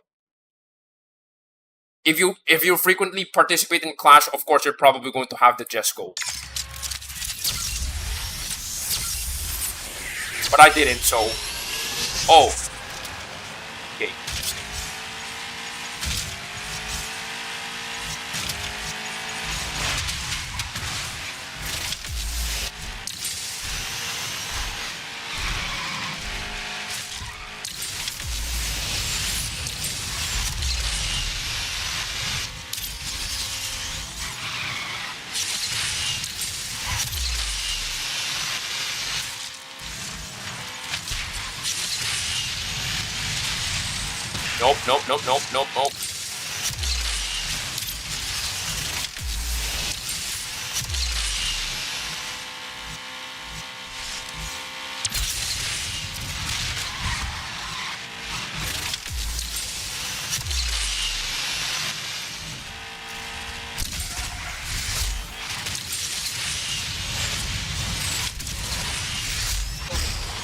if you frequently participate in Clash, of course you're probably going to have the Jesco. But I didn't, so oh. Okay. Nope.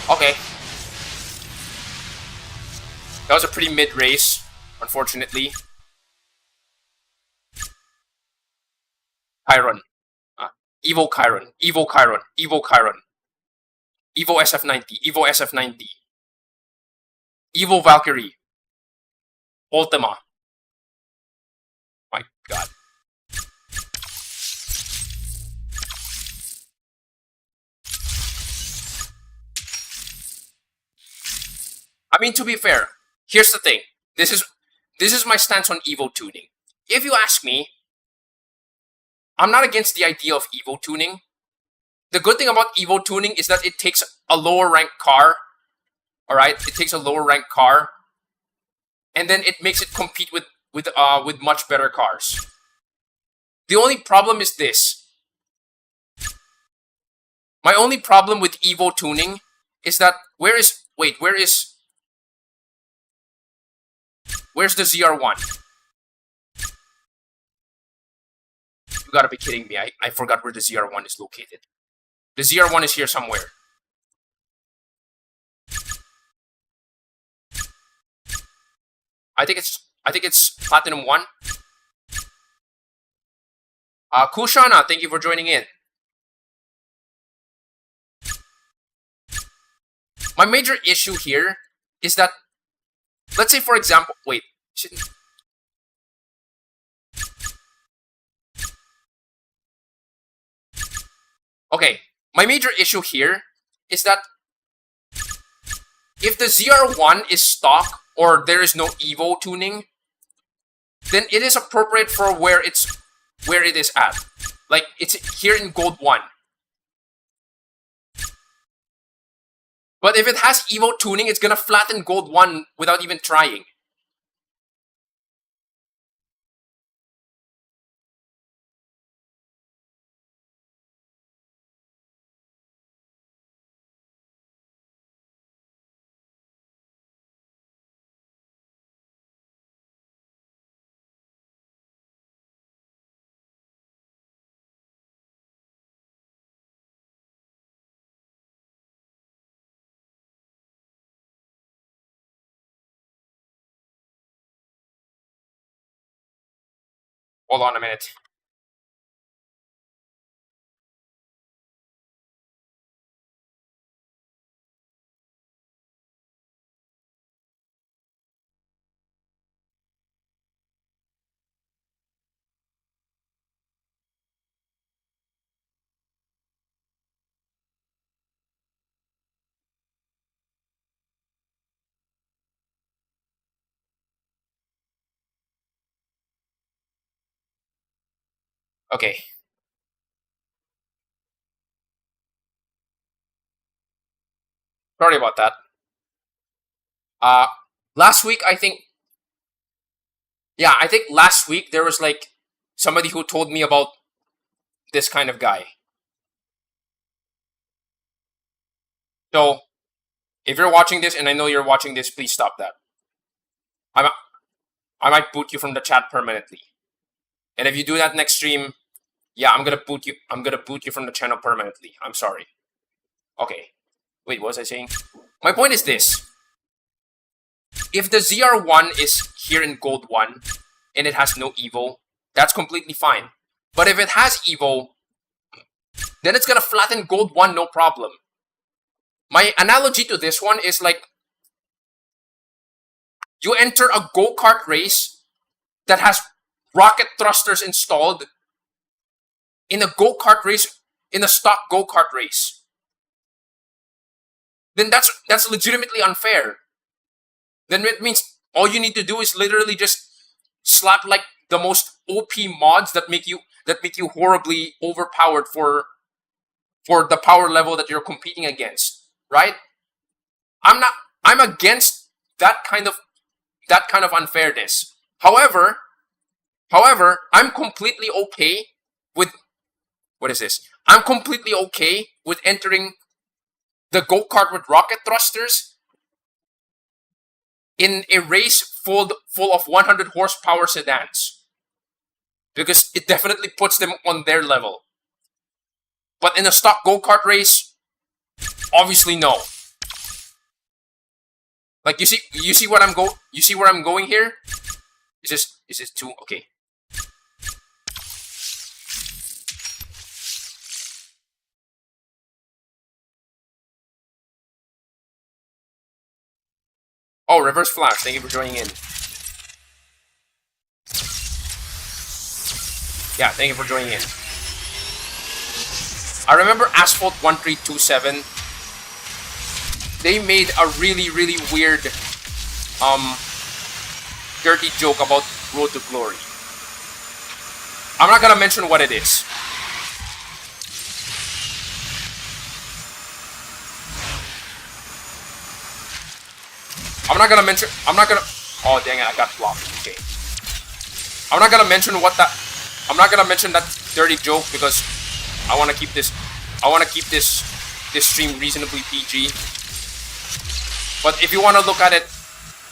Okay. That was a pretty mid race, unfortunately. Chiron. Evo Chiron. Evo Chiron. Evo Chiron. Evo SF90. Evo SF90. Evo Valkyrie. Ultima. My god. I mean, to be fair, here's the thing. This is my stance on Evo tuning. If you ask me, I'm not against the idea of Evo tuning. The good thing about Evo tuning is that it takes a lower ranked car. Alright? It takes a lower ranked car. And then it makes it compete with much better cars. The only problem is this. My only problem with Evo tuning is that where's the ZR1? You gotta be kidding me. I forgot where the ZR1 is located. The ZR1 is here somewhere. I think it's Platinum 1. Kushana, thank you for joining in. My major issue here is that, let's say for example, wait. Okay, my major issue here is that if the ZR1 is stock or there is no Evo tuning, then it is appropriate for where it is at. Like, it's here in Gold 1. But if it has Evo tuning, it's gonna flatten Gold 1 without even trying. Hold on a minute. Okay. Sorry about that. Uh, last week, I think, yeah, I think last week there was like somebody who told me about this kind of guy. So, if you're watching this, and I know you're watching this, please stop that. I might boot you from the chat permanently. And if you do that next stream, yeah, I'm gonna boot you. I'm gonna boot you from the channel permanently. I'm sorry. Okay. Wait, what was I saying? My point is this. If the ZR1 is here in Gold 1 and it has no Evo, that's completely fine. But if it has Evo, then it's gonna flatten Gold 1, no problem. My analogy to this one is like you enter a go-kart race that has rocket thrusters installed in a go-kart race, in a stock go-kart race. Then that's legitimately unfair. Then it means all you need to do is literally just slap like the most OP mods that make you horribly overpowered for the power level that you're competing against, right? I'm against that kind of unfairness. However, I'm completely okay with what is this? I'm completely okay with entering the go-kart with rocket thrusters in a race full of 100 horsepower sedans, because it definitely puts them on their level. But in a stock go-kart race, obviously no. Like you see where I'm going here? Is this too okay? Oh, Reverse Flash, thank you for joining in. Yeah, thank you for joining in. I remember Asphalt 1327. They made a really, really weird, dirty joke about Road to Glory. I'm not gonna mention what it is. Oh dang it, I got blocked. Okay. I'm not gonna mention that dirty joke because I wanna keep this stream reasonably PG. But if you wanna look at it,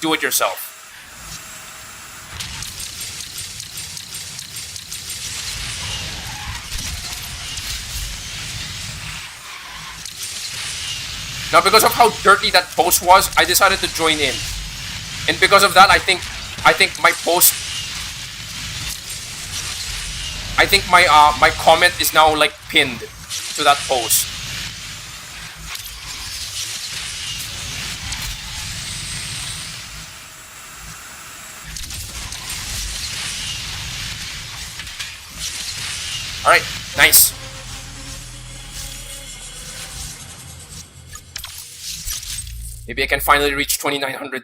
do it yourself. Now, because of how dirty that post was, I decided to join in, and because of that, I think my comment is now like pinned to that post. All right, nice. Maybe I can finally reach 2900.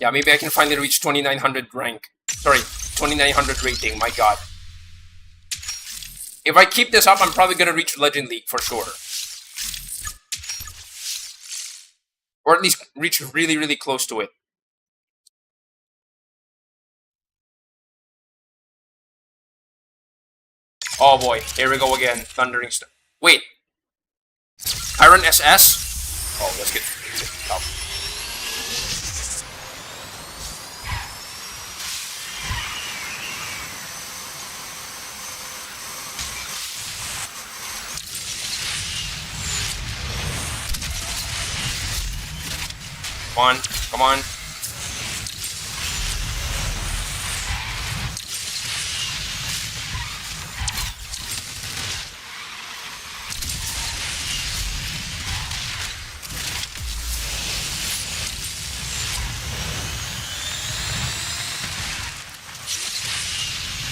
Yeah, maybe I can finally reach 2900 rank. Sorry, 2900 rating, my god. If I keep this up, I'm probably gonna reach Legend League for sure. Or at least reach really, really close to it. Oh boy, here we go again. Thundering Star. Wait. Iron SS? Oh, let's get up. Come on, come on.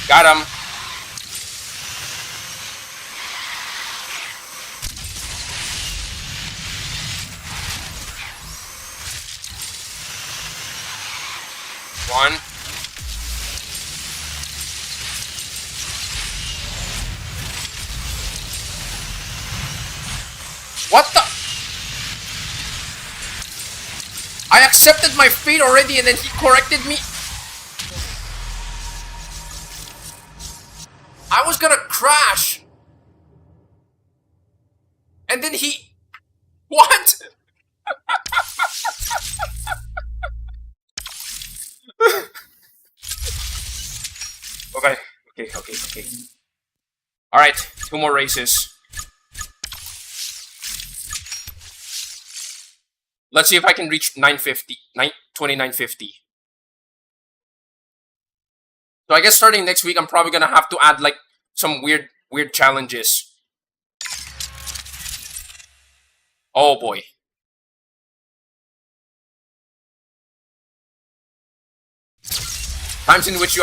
Got him. One. What the? I accepted my fate already and then he corrected me. I was gonna crash. And then he... What? Okay. Alright, 2 more races. Let's see if I can reach 2950. So I guess starting next week, I'm probably gonna have to add like some weird challenges. Oh boy. Times in which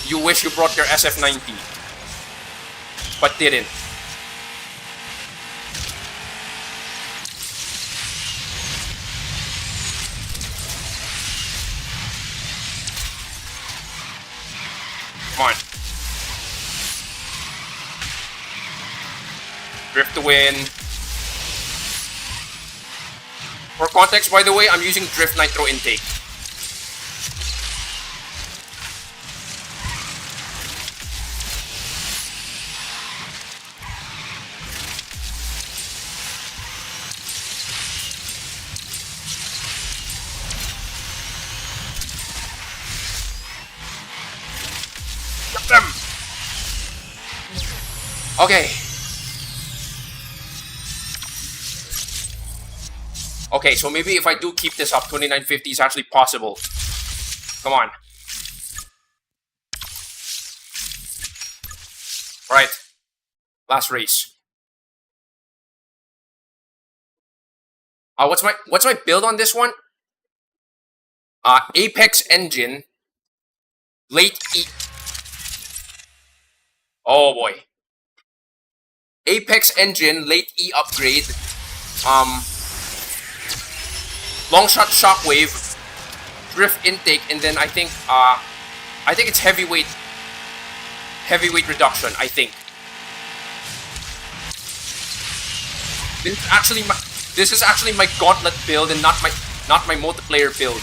you wish you brought your SF90, but didn't. Come on. Drift to win. For context, by the way, I'm using Drift Nitro intake. Get them! Okay. Okay, so maybe if I do keep this up, 2950 is actually possible. Come on. Alright. Last race. What's my build on this one? Apex engine. Late E. Oh boy. Apex engine, late E upgrade. Long shot shockwave, drift intake, and then I think it's heavyweight reduction. I think this is actually my gauntlet build and not my multiplayer build.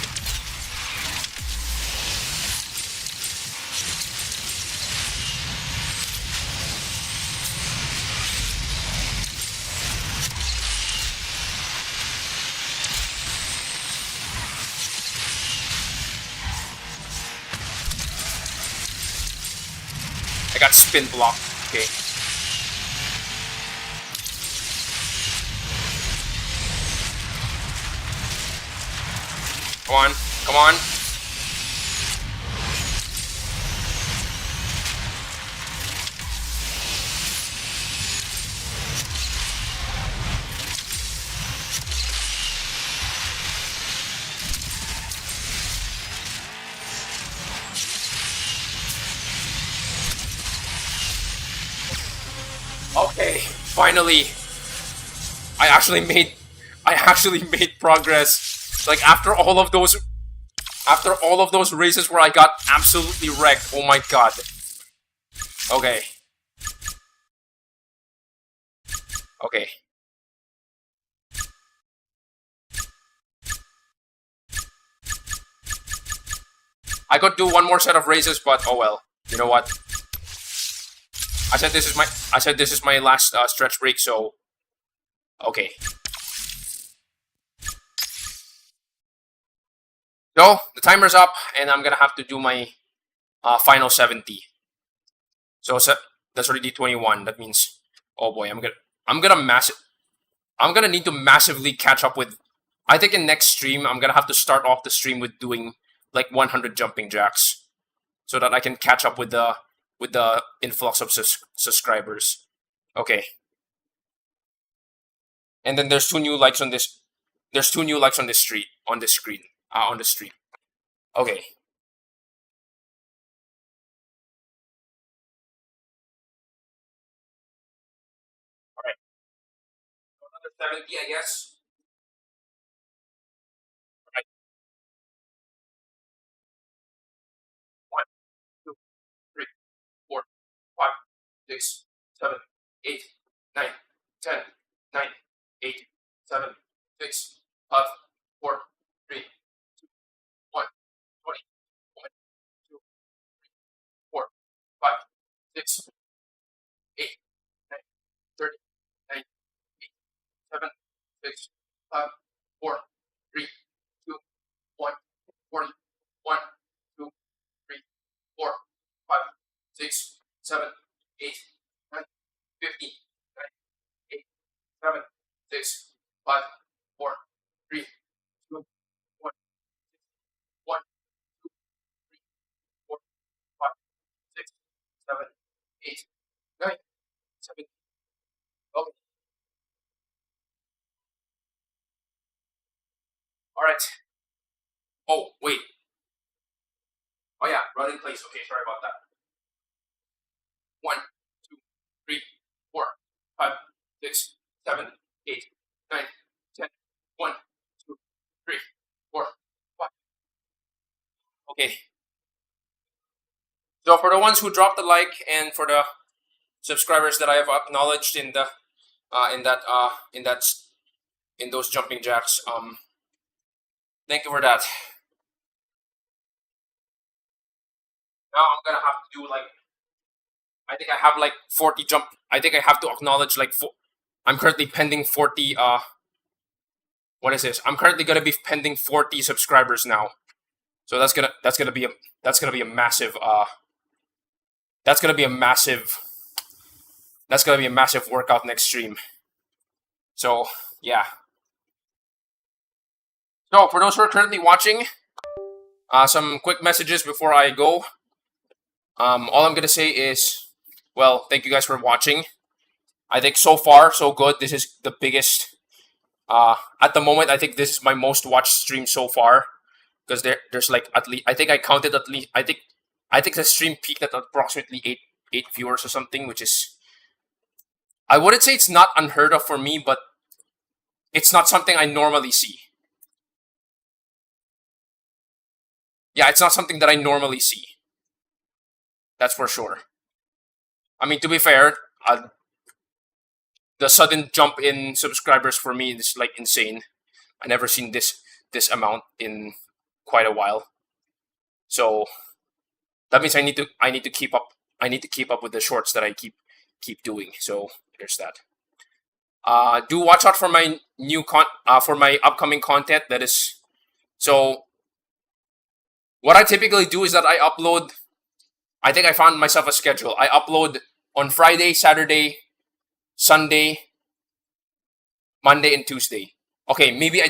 I got spin block. Okay. Come on. Come on. Okay, finally, I actually made progress. Like after all of those races where I got absolutely wrecked. Oh my god. Okay. Okay. I could do one more set of races, but oh well. You know what? I said this is my last stretch break, so okay. So the timer's up, and I'm gonna have to do my final 70. So that's already 21. That means, oh boy, I'm gonna need to massively catch up with. I think in next stream I'm gonna have to start off the stream with doing like 100 jumping jacks, so that I can catch up with the influx of subscribers. Okay. And then there's 2 new likes on this. There's 2 new likes on this stream. On the stream. Okay. All right. Another 70, I guess. All right. 1, 2, 3, 4, 5, 6, 7, 8, 9, 6, 5, 4, 3, 2, 1, 40, 1, 2, 3, 4, 5, 6, 7, 8, 9, 15, 9, 8, 7, 6, 5, 4, 3, 2, 1, 1, 2, 3, 4, 5, 6, 7, 8, 9, 7. Okay. All right. Oh, wait. Oh, yeah. Run in place. Okay, sorry about that. 1, 2, 3, 4, 5, 6, 7, 8, 9, 10. 1, 2, 3, 4, 5. Okay. So for the ones who dropped the like and for the subscribers that I have acknowledged in the in those jumping jacks, thank you for that. Now I'm gonna have to do like, I think I have like 40 jump. I think I have to acknowledge like I'm currently pending 40. What is this? I'm currently gonna be pending 40 subscribers now. So that's gonna be a massive that's gonna be a massive workout next stream. So yeah. So for those who are currently watching, some quick messages before I go. All I'm gonna say is, well, thank you guys for watching. I think so far so good. This is the biggest. At the moment, I think this is my most watched stream so far, because there's like at least, I think I counted at least, I think the stream peaked at approximately eight viewers or something, which is, I wouldn't say it's not unheard of for me, but it's not something I normally see. Yeah, it's not something that I normally see. That's for sure. I mean, to be fair, the sudden jump in subscribers for me is like insane. I never seen this amount in quite a while. So that means I need to keep up. I need to keep up with the shorts that I keep doing. So there's that. Do watch out for my for my upcoming content. That is, so what I typically do is that I upload. I think I found myself a schedule. I upload on Friday, Saturday, Sunday, Monday, and Tuesday. Okay, maybe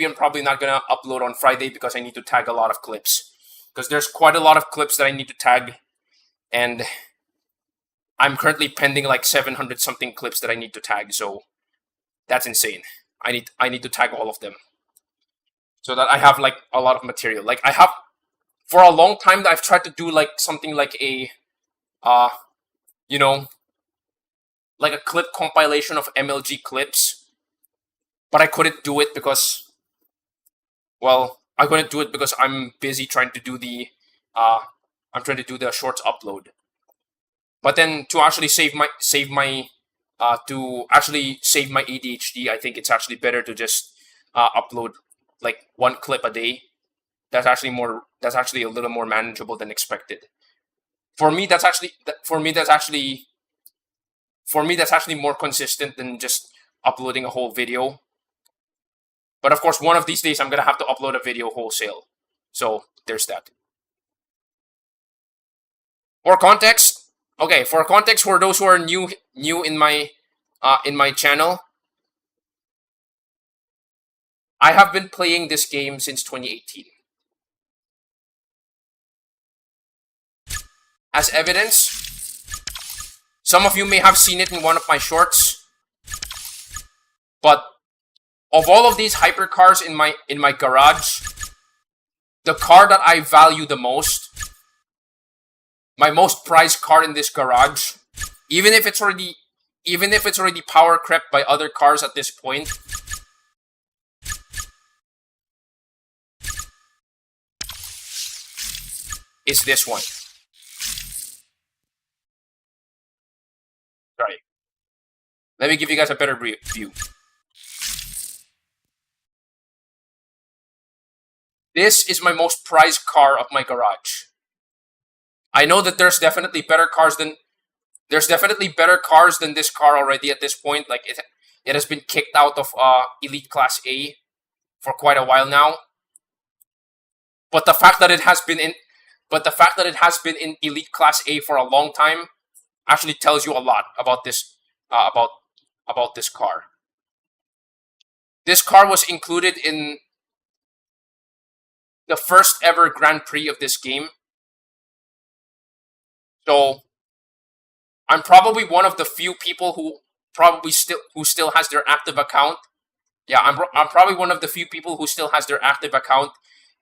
I'm probably not gonna upload on Friday because I need to tag a lot of clips. Because there's quite a lot of clips that I need to tag, and I'm currently pending like 700 something clips that I need to tag. So that's insane. I need to tag all of them so that I have like a lot of material. Like I have, for a long time that I've tried to do like something like a, you know, like a clip compilation of MLG clips, but I couldn't do it because, well, I couldn't do it because I'm busy trying to do the, shorts upload. But then to actually save my ADHD, I think it's actually better to just upload like one clip a day. That's actually a little more manageable than expected. For me, that's actually more consistent than just uploading a whole video. But of course, one of these days I'm gonna have to upload a video wholesale. So there's that. For context, okay. For context, for those who are new in my channel, I have been playing this game since 2018. As evidence, some of you may have seen it in one of my shorts, but of all of these hypercars in my garage, the car that I value the most, my most prized car in this garage, even if it's already power crept by other cars at this point, is this one. Sorry. Let me give you guys a better view. This is my most prized car of my garage. I know that there's definitely better cars than this car already at this point. Like It has been kicked out of Elite Class A for quite a while now. But the fact that it has been in Elite Class A for a long time actually tells you a lot about this about this car. This car was included in the first ever Grand Prix of this game. So I'm probably one of the few people who still has their active account. Yeah, I'm probably one of the few people who still has their active account,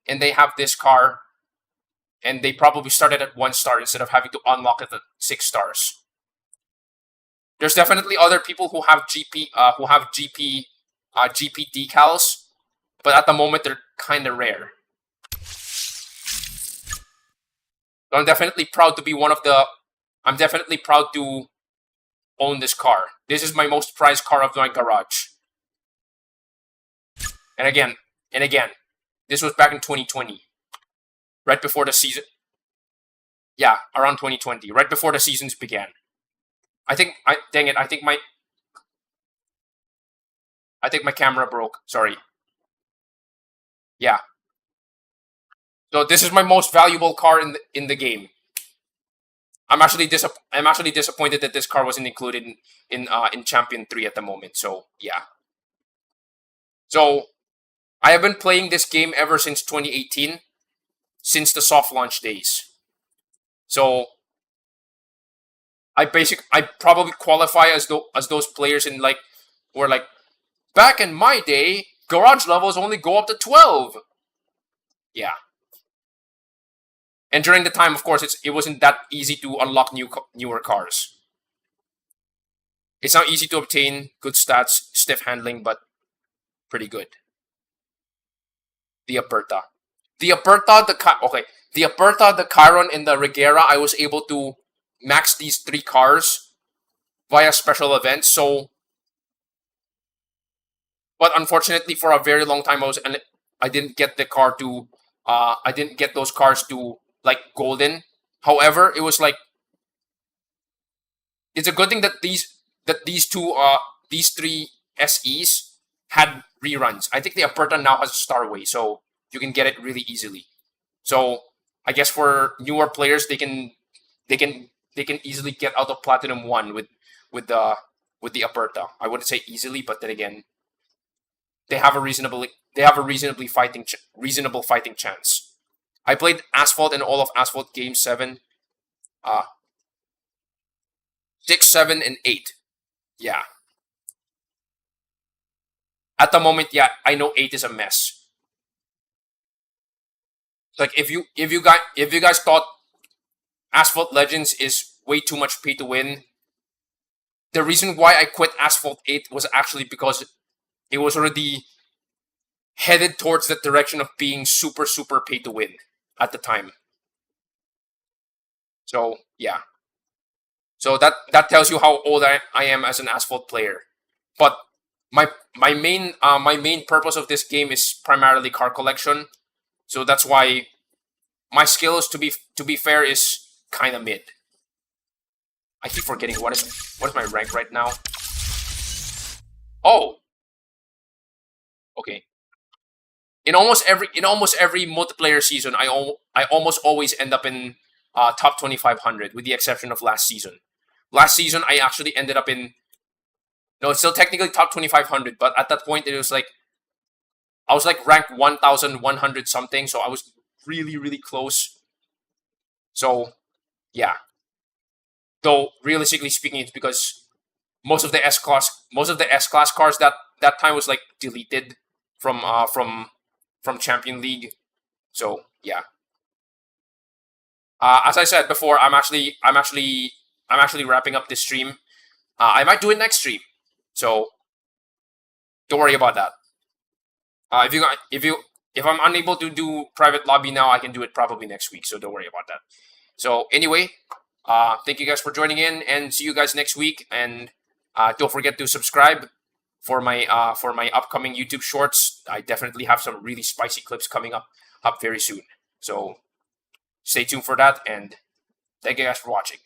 and they have this car, and they probably started at 1 star instead of having to unlock it at 6 stars. There's definitely other people who have GP decals, but at the moment they're kind of rare. So I'm definitely proud to own this car. This is my most prized car of my garage. And again, this was back in 2020, right before the season. Yeah, around 2020, right before the seasons began. I think my camera broke. Sorry. Yeah. So this is my most valuable car in the game. I'm actually disappointed that this car wasn't included in Champion 3 at the moment. So yeah. So I have been playing this game ever since 2018, since the soft launch days. So I probably qualify as those players in like where like back in my day, garage levels only go up to 12. Yeah. And during the time, of course, it wasn't that easy to unlock newer cars. It's not easy to obtain good stats, stiff handling, but pretty good. The Aperta, the Aperta, the Chiron, and the Regera. I was able to max these 3 cars via special events. So, but unfortunately, for a very long time, I didn't get the car to. I didn't get those cars to like golden. However, it was like it's a good thing that these 3 SEs had reruns. I think the Aperta now has a Starway, so you can get it really easily. So I guess for newer players, they can easily get out of Platinum 1 with the Aperta. I wouldn't say easily, but then again, they have a reasonable fighting chance. I played Asphalt and all of Asphalt Game 7, 6, 7, and 8. Yeah. At the moment, yeah, I know 8 is a mess. Like if you guys thought Asphalt Legends is way too much pay to win, the reason why I quit Asphalt 8 was actually because it was already headed towards the direction of being super pay to win at the time. So yeah. So that tells you how old I am as an Asphalt player. But my main purpose of this game is primarily car collection. So that's why my skills, to be fair, is kind of mid. I keep forgetting what is my rank right now. Oh. Okay. In almost every multiplayer season, I almost always end up in top 2500, with the exception of last season. Last season, I actually ended up in. No, it's still technically top 2500, but at that point, it was like I was like ranked 1100 something, so I was really close. So, yeah. Though realistically speaking, it's because most of the S class cars that time was like deleted from Champion League. So yeah. As I said before, I'm actually wrapping up this stream. I might do it next stream, so don't worry about that. If I'm unable to do private lobby now, I can do it probably next week. So don't worry about that. So anyway, thank you guys for joining in, and see you guys next week. And don't forget to subscribe for my upcoming YouTube shorts. I definitely have some really spicy clips coming up very soon. So stay tuned for that, and thank you guys for watching.